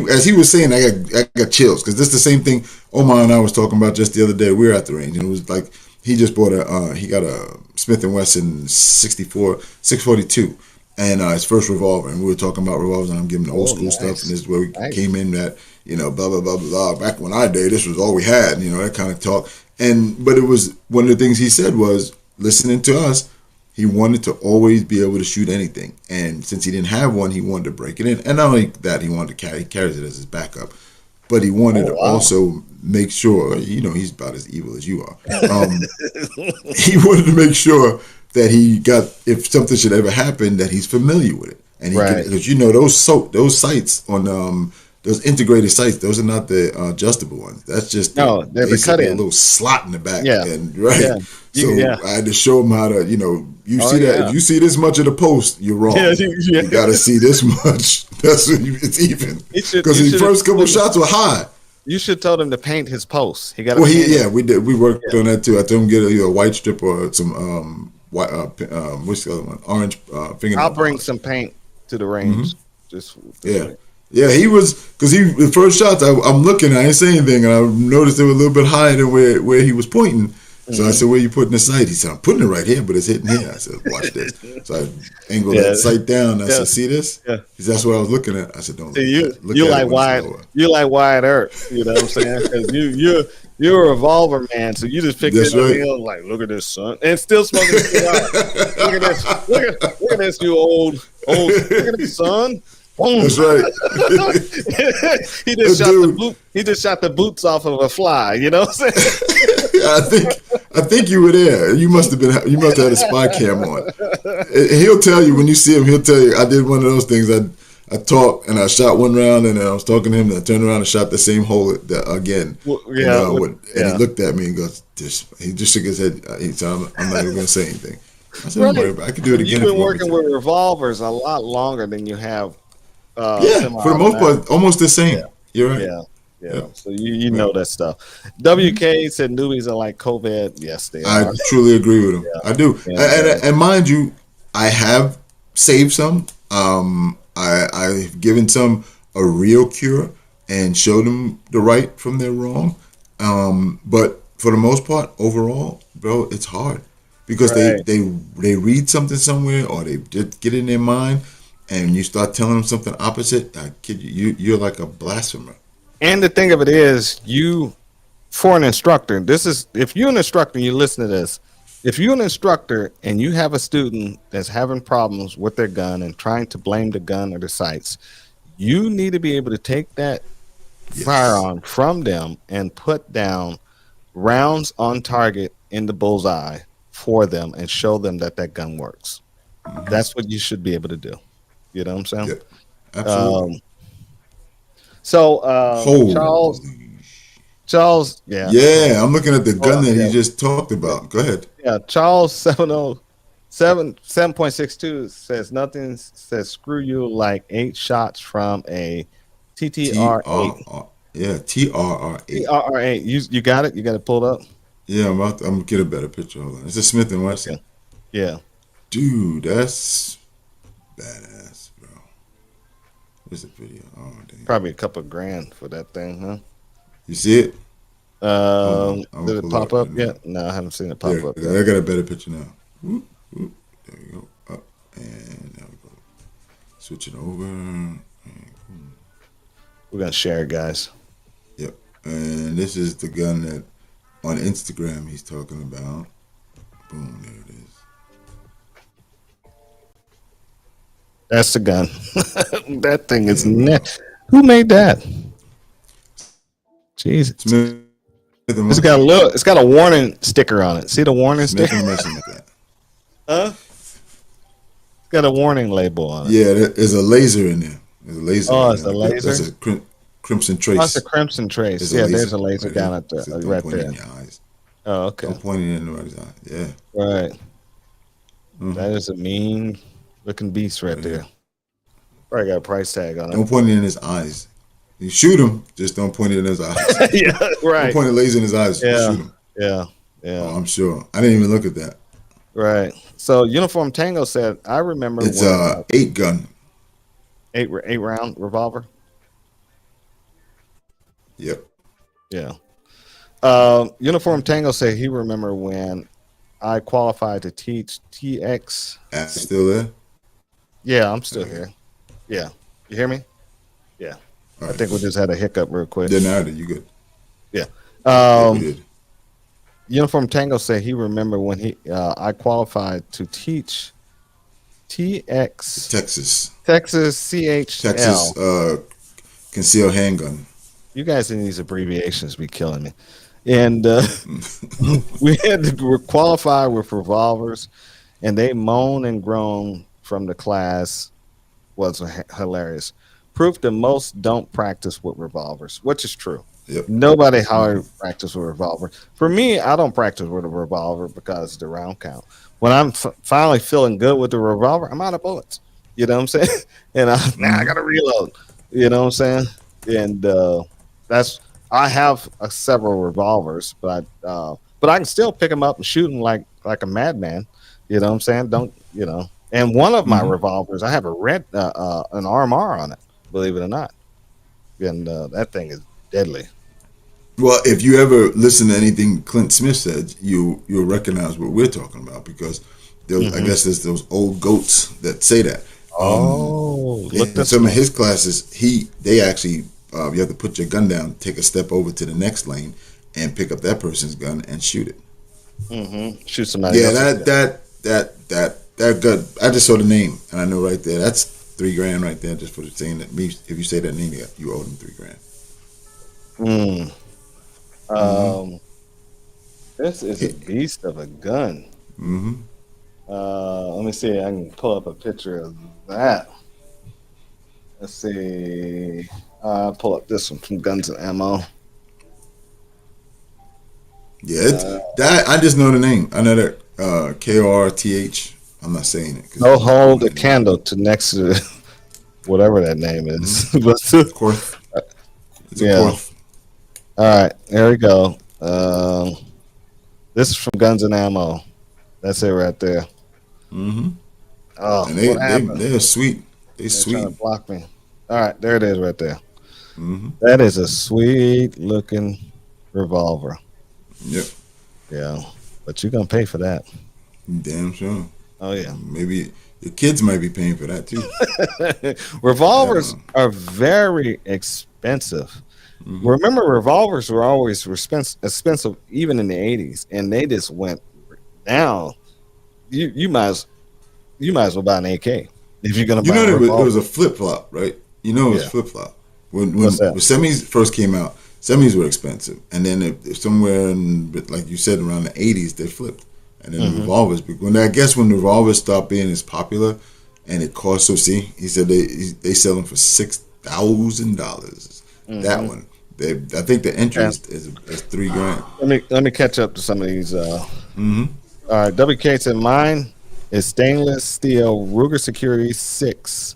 as he was saying, I got chills because this is the same thing Omar and I was talking about just the other day. We were at the range and it was like he just bought he got a Smith and Wesson 64 642 and his first revolver, and we were talking about revolvers, and I'm giving the old Oh, school stuff, and nice, this is where we nice. came in that blah blah blah blah. Back when I day, this was all we had, that kind of talk. But it was one of the things he said was listening to us. He wanted to always be able to shoot anything, and since he didn't have one, he wanted to break it in. And not only that, he wanted to he carries it as his backup, but he wanted Oh to wow. also make sure, he's about as evil as you are. He wanted to make sure that he got, if something should ever happen, that he's familiar with it, and he can, Right. because those sites on those integrated sites, those are not the adjustable ones. That's just No, they're the cut basically a in. little slot in the back, Yeah. and Yeah. right. So Yeah. I had to show him how to, you Oh see that if yeah. you see this much of the post, you're Yeah. wrong. Yeah. You got to see this much. It's even You should. because You the should have first told couple him. shots were high. You should told him to paint his posts. He got to Well, paint it. we did. We worked Yeah. on that too. I told him get a white strip or some white what's the other one? Orange I'll fingernail bring polish. some paint to the Hmm. range just this Yeah, week. yeah. He was because the first shots. I'm looking. I ain't saying anything, and I noticed they were a little bit higher than where he was pointing. So I Hmm. said, "Where you putting the sight?" He said, "I'm putting it right here, but it's hitting here." I said, "Watch this." So I angled Yeah. that sight down. I Yeah. said, "See this?" Yeah. He said, "That's what I was looking at." I said, "Don't See, look at you that. Look you at it like when it's Wyatt. lower." You like Wyatt Earp. You know what I'm saying? Because you're a revolver man. So you just picked That's it up right. and you're like, look at this, son, and still smoking a cigar. Look at this. Look at this, you old. Look at this, son. Boom. That's right. He just shot the Dude, boot. He just shot the boots off of a fly. You know what I'm saying? I think you were there. You must have been. You must have had a spy cam on. He'll tell you when you see him. He'll tell you I did one of those things. I talked and I shot one round and then I was talking to him and I turned around and shot the same hole again. Well, And, yeah, and he yeah. looked at me and goes, he just shook his head. He said, I'm not even going to say anything. I said, don't Right. worry about it. I could do it You've again if been you want me working to. with revolvers a lot longer than you have Yeah, for the most semi-automatic. part, almost the Yeah, same. You're right. yeah, yeah. Yeah. So you Yeah. know that stuff. WK said newbies are like COVID. Yes, they I are. truly agree with him. Yeah, I do. yeah, yeah. And mind you, I have saved some. I've given some a real cure and showed them the right from their wrong. But for the most part, overall, bro, it's hard because Right. they read something somewhere or they just get in their mind, and you start telling them something opposite. I kid you, you're like a blasphemer. And the thing of it is, you for an instructor. This is if you're an instructor, and you listen to this. If you're an instructor and you have a student that's having problems with their gun and trying to blame the gun or the sights, you need to be able to take that Yes. firearm from them and put down rounds on target in the bullseye for them and show them that that gun works. Hmm. That's what you should be able to do. You know what I'm saying? Yep. Absolutely. Um, so Holy. Charles, yeah, Yeah, I'm looking at the gun that yeah, he just talked about. Go ahead. yeah. Charles 707.62 says nothing says screw you like 8 shots from a T TTR8. R R. Yeah, TRR8. TRR8. You got it? You got it pulled up? Yeah, I'm gonna get a better picture. Hold on. It's a Smith and Wesson. Okay. Yeah. Dude, that's badass, bro. Where's the video? Oh damn. Probably a couple of grand for that thing, huh? You see it? Hold on. I'm Did gonna it pull it pop up right up now. yet? No, I haven't seen it pop There, up yet. I got a better picture now. Whoop, whoop. There we go. Up and there we go. Switch it over. And boom. We're gonna share it, guys. Yep. And this is the gun that on Instagram he's talking about. Boom, there it is. That's the gun. That thing is Yeah, bro. Who made that? Jesus. Smith and Wesson. It's got a warning sticker on it. See the warning Smith sticker? and Wesson like that. Huh? It's got a warning label on it. Yeah, there's a laser in there. There's a laser Oh, right it's there. a Like that. laser? That's a crimson Oh, it's a trace. crimson trace. There's a Yeah, laser there's a laser right there. down at the So don't right point it there. in your eyes. Oh, okay. Don't point it in nobody's eye. Yeah. Right. Mm-hmm. That is a mean looking beast right Right here. there. Probably got a price tag on it. Don't point it in his eyes. You shoot him, just don't point it in his eyes. Yeah, Don't right. point a laser in his eyes. Just Yeah. shoot him. Yeah. Oh, Yeah. I'm sure. I didn't even look at that. Right. So Uniform Tango said, I remember It's when 8 gun. eight round revolver. Yep. Yeah. Uniform Tango said he remember when I qualified to teach TX. Still there? Yeah, I'm still here. Yeah. You hear me? Yeah. All I right. think we just had a hiccup real quick. Then now you good. Yeah. Yeah, we did. Uniform Tango said he remember when I qualified to teach TX Texas. CHL. Texas concealed handgun. You guys in these abbreviations be killing me. And we had to qualify with revolvers, and they moan and groan from the class was hilarious. Proof that most don't practice with revolvers, which is true. Yep. Nobody how practice with a revolver. For me, I don't practice with a revolver because of the round count. When I'm finally feeling good with the revolver, I'm out of bullets. You know what I'm saying? And I got to reload. You know what I'm saying? And I have several revolvers, but I can still pick them up and shoot them like a madman. You know what I'm saying? Don't you know? And one of my revolvers, I have a red an RMR on it. Believe it or not, and that thing is deadly. Well, if you ever listen to anything Clint Smith said, you'll recognize what we're talking about because I guess there's those old goats that say that. Look in some of his classes, they actually you have to put your gun down, take a step over to the next lane, and pick up that person's gun and shoot it. Shoot somebody. Yeah, that good. I just saw the name and I know right there. That's $3,000 right there just for saying that. If you say that name, you owe them $3,000. This is a beast of a gun. Let me see. I can pull up a picture of that. Let's see. I'll pull up this one from Guns and Ammo. Yeah, it's that. I just know the name. I know that KRTH. I'm not saying it. Don't hold a candle to next to whatever that name is. Korth. It's a Korth. All right, there we go. This is from Guns and Ammo. That's it right there. Oh, And they're sweet. They're sweet. Trying to block me. All right, there it is right there. That is a sweet looking revolver. Yep. Yeah, but you're gonna pay for that. Damn sure. Oh yeah. Maybe your kids might be paying for that too. Revolvers are very expensive. Remember, revolvers were always expensive even in the 80s, and they just went down. You might as well buy an AK if you're gonna buy. There was a flip flop, right? It was flip flop when semis first came out. Semis were expensive, and then if somewhere in, like you said, around the 80s, they flipped, and then the revolvers. When the revolvers stopped being as popular, and it cost he said they sell them for $6,000. That one, I think the interest is $3,000. Let me catch up to some of these. All right, WK said mine is stainless steel Ruger Security 6.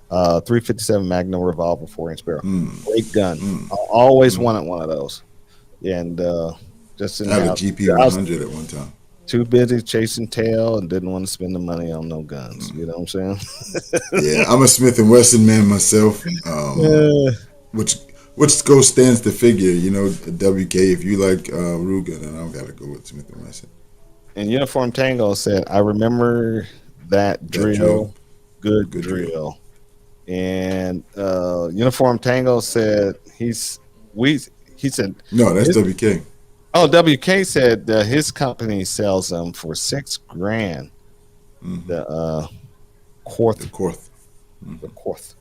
357 Magnum revolver, 4-inch barrel. Great gun. I always wanted one of those. And just in I had a GP 100 at one time. Too busy chasing tail and didn't want to spend the money on no guns. You know what I'm saying? Yeah, I'm a Smith and Wesson man myself. Which goes stands to figure. WK. If you like Ruger, then I've got to go with Smith and Wesson. And Uniform Tango said, "I remember that drill. Good drill." And Uniform Tango said he said no, that's WK. Oh, WK said his company sells them for $6,000. The Korth. the Korth.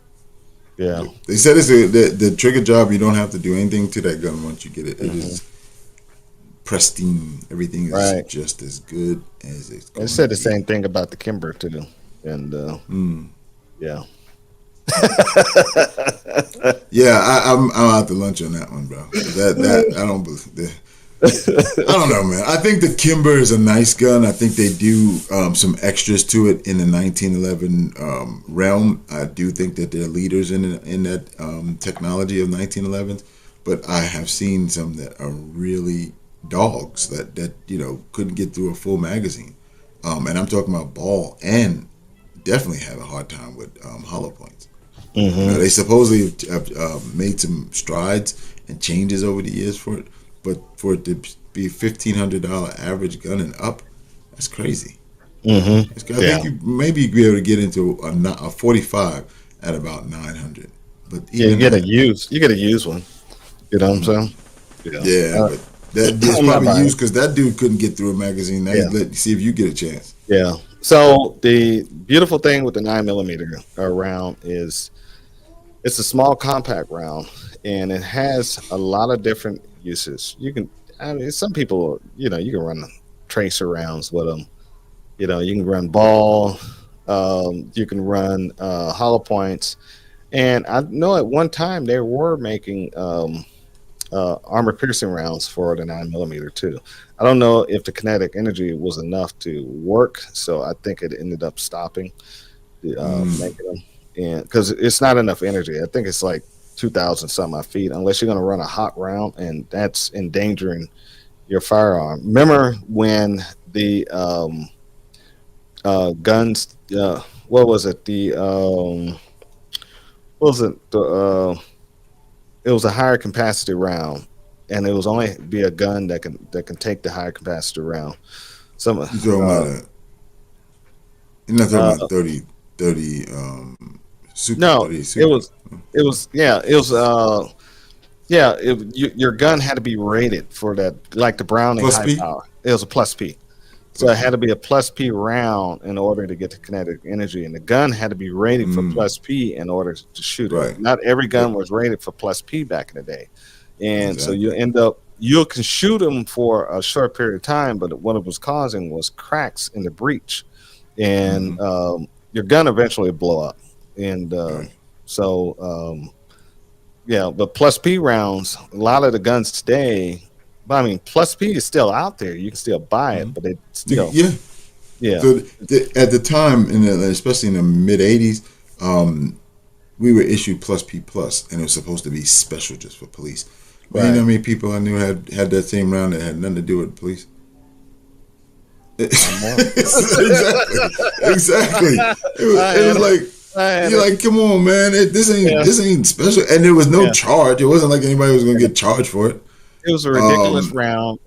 Yeah. Yep. They said it's the trigger job. You don't have to do anything to that gun once you get it. It Hmm. is pristine. Everything is Right. just as good as it's They going to said the be. same thing about the Kimber too, and Mm. yeah. Yeah, I'm out to lunch on that one, bro. That I don't believe. I don't know, man. I think the Kimber is a nice gun. I think they do some extras to it in the 1911 realm. I do think that they're leaders in that technology of 1911s. But I have seen some that are really dogs that couldn't get through a full magazine. And I'm talking about ball and definitely have a hard time with hollow points. Hmm. They supposedly have made some strides and changes over the years for it, but for it to be $1,500 average gun and up, that's crazy. Hmm. I Yeah. think you maybe be able to get into a 45 at about 900, but Yeah. even that, You get a used one. You know what I'm saying? Yeah. yeah, but that it's I'm not probably buying it. used because that dude couldn't get through a magazine. Now Yeah. let see if you get a chance. Yeah. So the beautiful thing with the 9 millimeter round is it's a small compact round, and it has a lot of different uses. You can, I mean, some people, you can run tracer rounds with them. You can run ball, you can run hollow points, and I know at one time they were making armor piercing rounds for the 9 millimeter too. I don't know if the kinetic energy was enough to work, so I think it ended up stopping Mm, making them, and because it's not enough energy. I think it's like 2,000 some odd feet, unless you're going to run a hot round, and that's endangering your firearm. Remember when the guns? What was it? What was it? It was a higher capacity round, and it was only be a gun that can take the higher capacity round. Some you talking about you're not talking uh, about 30 super no, 30 it super. was it was yeah, it was yeah, your gun had to be rated for that, like the Browning Plus high P? power. It was a plus P. So Plus it had P. to be a plus P round in order to get the kinetic energy, and the gun had to be rated for Mm, plus P in order to shoot it. right. Not every Yep. gun was rated for plus P back in the day, and so Exactly. you can shoot them for a short period of time, but what it was causing was cracks in the breech, and Hmm. your gun eventually blow up, and Right. so. Yeah, but plus P rounds, a lot of the guns today, but I mean, plus P is still out there. You can still buy it, Hmm. but it still, Yeah. yeah, So at the time, especially in the mid '80s, um, we were issued Plus P plus, and it was supposed to be special just for police. Man, you know right. how many people I knew had that same round that had nothing to do with the police. I'm more. Exactly. Exactly. I It had was it. like I had you're it. like, come on, man. Yeah, This ain't special, and there was no yeah, charge. It wasn't like anybody was gonna yeah. get charged for it. It was a ridiculous Um, round.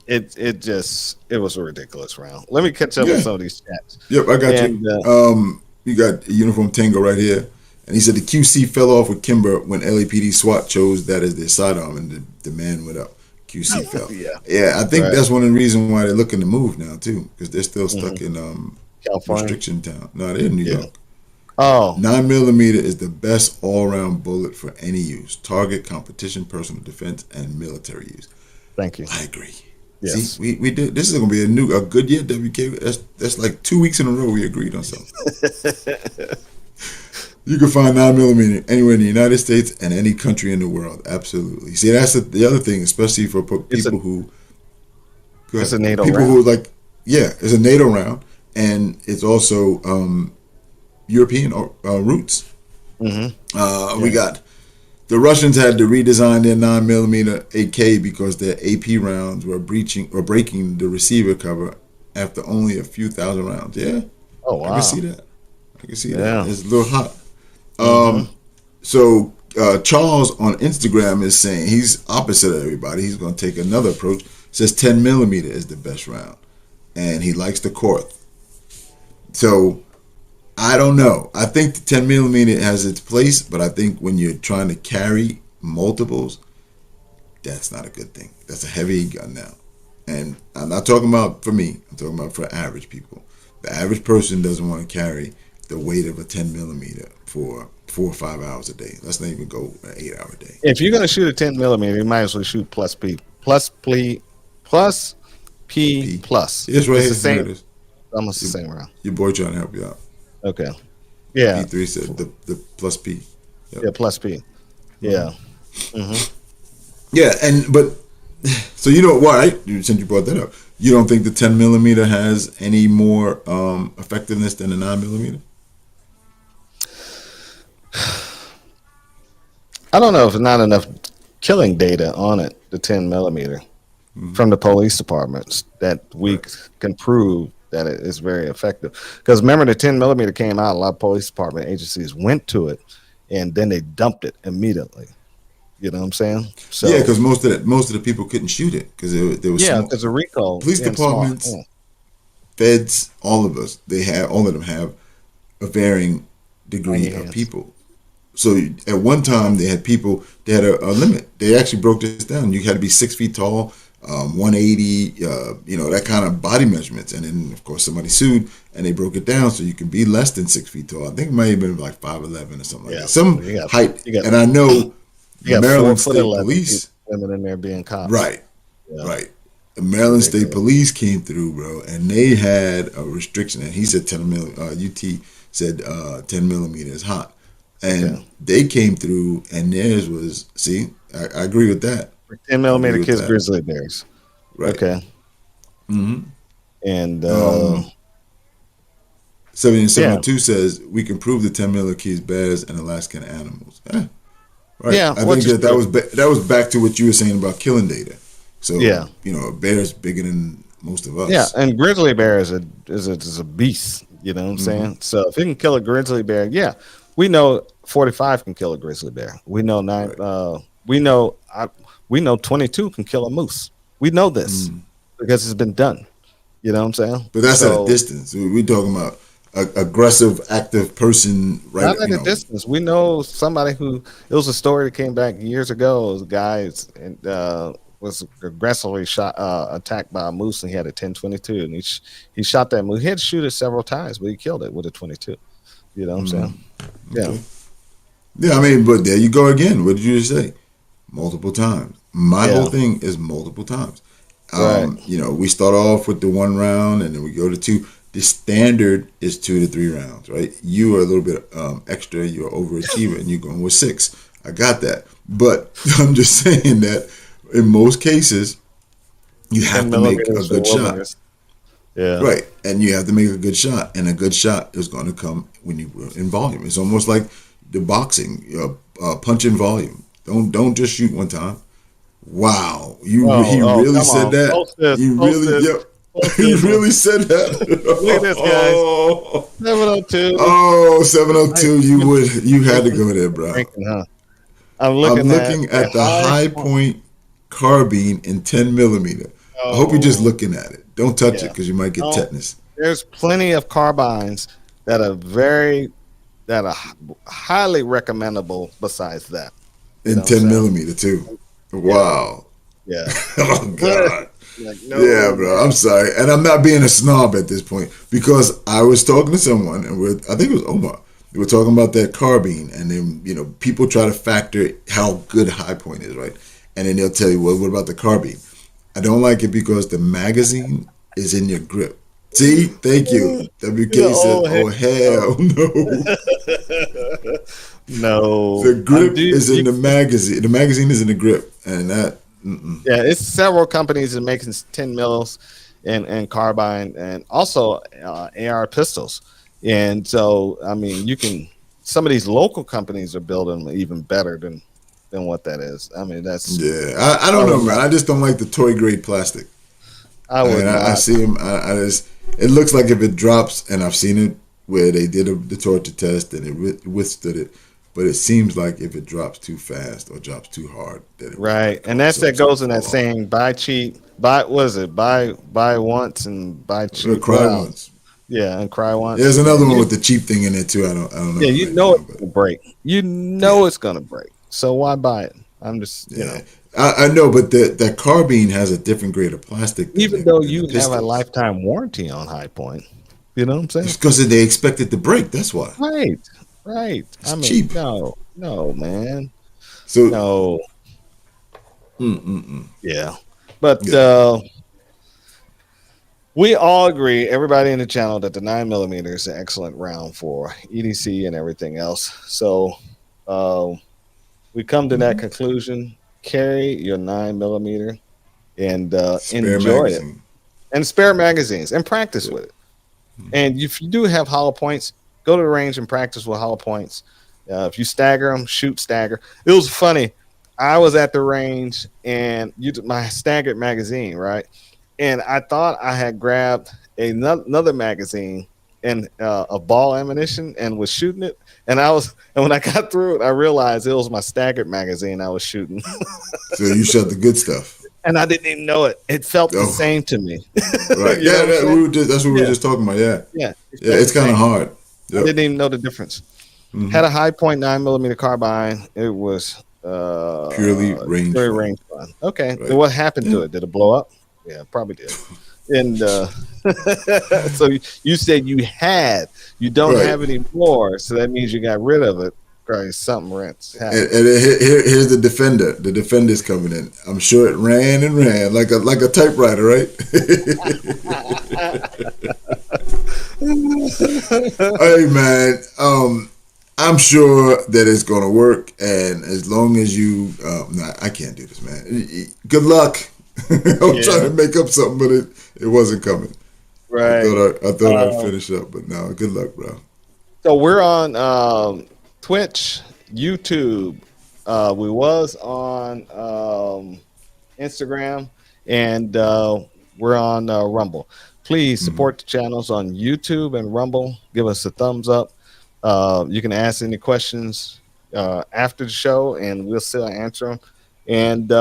It was a ridiculous round. Let me catch up with yeah. some of these chats. Yep, I got you. And You got Uniform Tango right here. And he said the QC fell off with Kimber when LAPD SWAT chose that as their sidearm and the man went up. QC fell. yeah, Yeah, I think right. that's one of the reasons why they're looking to move now, too, because they're still Hmm. stuck in California. restriction town. No, they're in New Yeah. York. Oh, 9 millimeter is the best all round bullet for any use target, competition, personal defense, and military use. thank you. I agree. See, Yes. we did. This is gonna be a good year. WK. That's like 2 weeks in a row we agreed on something. You can find 9 millimeter anywhere in the United States and any country in the world. Absolutely. See, that's the other thing, especially for it's a people who go it's a ahead, NATO people who round. are like, yeah, it's a NATO round, and it's also European roots. Hmm. We Yeah. got the Russians had to redesign their 9 millimeter AK because their AP rounds were breaking the receiver cover after only a few thousand rounds. Yeah, Oh I can see wow. that. I can see that. Yeah. It's a little hot. Hmm. So Charles on Instagram is saying he's opposite of everybody. He's going to take another approach. Says 10 millimeter is the best round, and he likes the Korth. So I don't know. I think the 10 millimeter has its place, but I think when you're trying to carry multiples, that's not a good thing. That's a heavy gun now, and I'm not talking about for me. I'm talking about for average people. The average person doesn't want to carry the weight of a 10 millimeter for 4 or 5 hours a day. Let's not even go an 8 hour day. If you're gonna shoot a 10 millimeter, you might as well shoot plus P P. plus. It's right It's the here. Here same, it is. almost the Your, same round. your boy trying to help you out. Okay. Yeah. P3 said the plus P. Yep. Yeah. Plus P. Yeah. Mm-hmm. Yeah, but so you know why? Since you brought that up, you don't think the 10 millimeter has any more effectiveness than the 9 millimeter? I don't know if not enough killing data on it, the 10 millimeter, from the police departments that we can prove that it is very effective. Because remember, the 10 millimeter came out, a lot of police department agencies went to it, and then they dumped it immediately. You know what I'm saying? So Yeah, because most of the people couldn't shoot it because there was yeah, small. there's a recall. Police departments, feds, all of us, all of them have a varying degree of people. So at one time they had a limit. They actually broke this down. You had to be 6 feet tall, 180, that kind of body measurements. And then of course somebody sued and they broke it down so you can be less than 6 feet tall. I think it might have been like 5'11" or something like that. Some height. And I know Maryland State Police, women in there being cops. Right. The Maryland State Police came through, bro, and they had a restriction. And he said 10 millimeter. UT said 10 millimeter is hot. And they came through, and theirs was. See, I agree with that. 10 millimeter kids, grizzly bears. Right. Okay. Mm-hmm. And 702 says we can prove the 10 millimeter kills bears and Alaskan animals. Right. Yeah. I think that was back to what you were saying about killing data. So a bear's bigger than most of us. Yeah, and grizzly bear is a beast. You know what I'm saying? So if you can kill a grizzly bear, we know 45 can kill a grizzly bear. We know we know 22 can kill a moose. We know this because it's been done. You know what I'm saying? But that's at a distance. We're talking about an aggressive, active person. Right? Not at a distance. We know somebody who. It was a story that came back years ago. It was a guy was aggressively attacked by a moose, and he had a 10-22, and he shot that moose. He had to shoot it several times, but he killed it with a 22. You know what I'm saying? Okay. Yeah, I mean, but there you go again. What did you just say? Multiple times. My whole thing is multiple times. Right. We start off with the 1 round, and then we go to 2. The standard is 2 to 3 rounds, right? You are a little bit extra. You're an overachiever, and you're going with 6. I got that. But I'm just saying that in most cases, you have to make a good shot. Yeah. Right. And you have to make a good shot. And a good shot is going to come when you in volume. It's almost like the boxing, punch in volume. Don't just shoot one time. Wow. He really said that. You really said that. Look at this, guys. 702. Oh, 702. You had to go there, bro. I'm looking at the high point carbine in 10 millimeter. I hope you're just looking at it. Don't touch it because you might get tetanus. There's plenty of carbines that are highly recommendable besides that. In 10 millimeter too. Wow. Yeah. Oh God. Yeah, bro. I'm sorry, and I'm not being a snob at this point because I was talking to someone, and I think it was Omar. We were talking about that carbine, and then people try to factor how good high point is, right? And then they'll tell you, well, what about the carbine? I don't like it because the magazine is in your grip. See, thank you. WK said, "Oh hell no, no." The grip is in the magazine. The magazine is in the grip, and that. Yeah, it's several companies that making 10 mils and carbine, and also AR pistols. And so, I mean, some of these local companies are building them even better than what that is. I mean, that's I don't know, man. I just don't like the toy grade plastic. I see them. It looks like if it drops, and I've seen it where they did the torture test and it withstood it. But it seems like if it drops too fast or drops too hard, that and that goes in that saying: buy cheap, buy once and buy cheap. Cry once. Yeah, and cry once. There's another one with the cheap thing in it too. I don't know. Yeah, it's gonna break. It's gonna break. So why buy it? I'm just I know, but that carbine has a different grade of plastic. Even though you have a lifetime warranty on High Point. You know what I'm saying? Just because they expect it to break. That's why. Right, right. It's cheap. No, man, So, no. mm-mm-mm. Yeah, but Yeah. we all agree, everybody in the channel, that the 9mm is an excellent round for EDC and everything else. So we come to that Mm-hmm. conclusion. Carry your 9mm and Spare enjoy it, magazine. and spare magazines and practice Yeah. with it. And if you do have hollow points, go to the range and practice with hollow points. If you stagger them, shoot stagger. It was funny. I was at the range and my staggered magazine, right? And I thought I had grabbed another magazine and a ball ammunition and was shooting it. And when I got through it, I realized it was my staggered magazine I was shooting. So you shot the good stuff. And I didn't even know it. It felt the Oh, same to me. right. You know what I'm saying? That's what we were Yeah, just talking about. Yeah. yeah. Yeah. It's kind of hard. I Yep. didn't even know the difference. Mm-hmm. Had a high point 9mm carbine. It was Purely range. very fun. range fun. Okay. Right. Then what happened to Yeah. it? Did it blow up? Yeah, probably did. And so you said you don't Right. have any more, so that means you got rid of it. Probably something rents. And here's the defender. The defender's coming in. I'm sure it ran and ran like a typewriter, right? Hey man, I'm sure that it's gonna work, and as long as you, I can't do this, man. Good luck. I'm trying to make up something, but it wasn't coming. Right. I thought I'd finish up, but no. Good luck, bro. So we're on Twitch, YouTube. We was on Instagram, and we're on Rumble. Please support the channels on YouTube and Rumble. Give us a thumbs up. You can ask any questions after the show, and we'll still answer them. And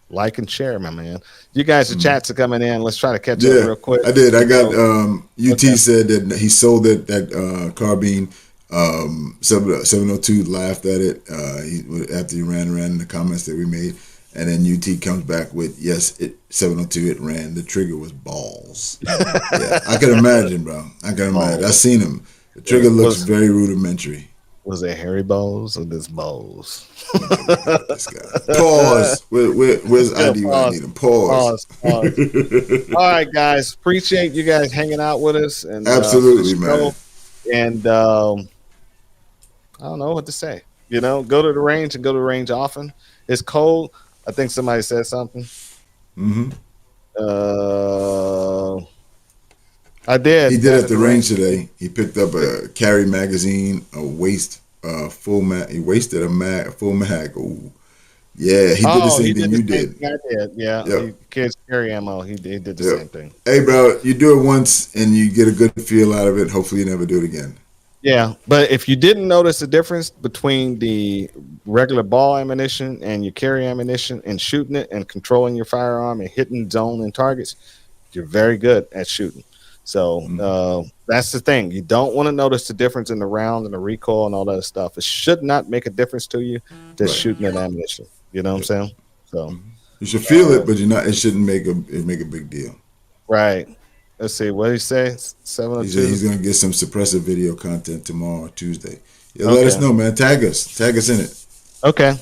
like and share, my man. You guys, the chats are coming in. Let's try to catch up real quick. I did. I got UT said that he sold that carbine. 702 laughed at it after he ran around in the comments that we made, and then UT comes back with, yes, 702 it ran. The trigger was balls. Yeah, I can imagine, bro. I can imagine. I seen him. The trigger looks very rudimentary. Was it Harry Balls or this Balls? This guy. Pause. Where's ID when I need him? Pause. All right, guys. Appreciate you guys hanging out with us. And Absolutely, man. And I don't know what to say. You know, go to the range and go to the range often. It's cold. I think somebody said something. Mm-hmm. I did. He did at the range today. He picked up a carry magazine, a waist, full mag. He wasted a full mag. Ooh. Yeah, he did the same thing you did. I did. Yeah, Yep. Kids carry ammo. He did the same thing. Hey, bro, you do it once and you get a good feel out of it. Hopefully, you never do it again. Yeah, but if you didn't notice the difference between the regular ball ammunition and your carry ammunition and shooting it and controlling your firearm and hitting zone and targets, you're very good at shooting. So that's the thing. You don't want to notice the difference in the round and the recoil and all that stuff. It should not make a difference to you just shooting at ammunition. You know what I'm saying? So you should feel it, but you're not. It shouldn't make a big deal. Right. Let's see. What did he say? 702. He said he's gonna get some suppressive video content tomorrow, Tuesday. Yeah, let us know, man. Tag us in it. Okay.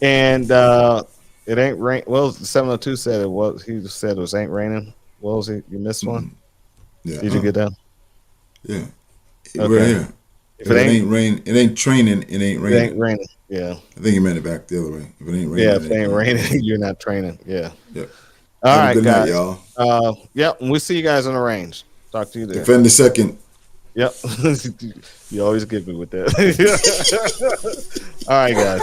And it ain't rain. Well, 702 said it was. He said it was ain't raining. What was he? You missed one. Yeah. Did you get that? Yeah. Okay. We're here. If it ain't rain, it ain't training. It ain't raining. It ain't raining. Yeah. I think he meant it back the other way. If it ain't raining. Yeah. If it ain't raining, you're not training. Yeah. Yep. All right, good guys. night, y'all. Yep. We'll see you guys on the range. Talk to you there. Defend the second. Yep. You always get me with that. All right, guys.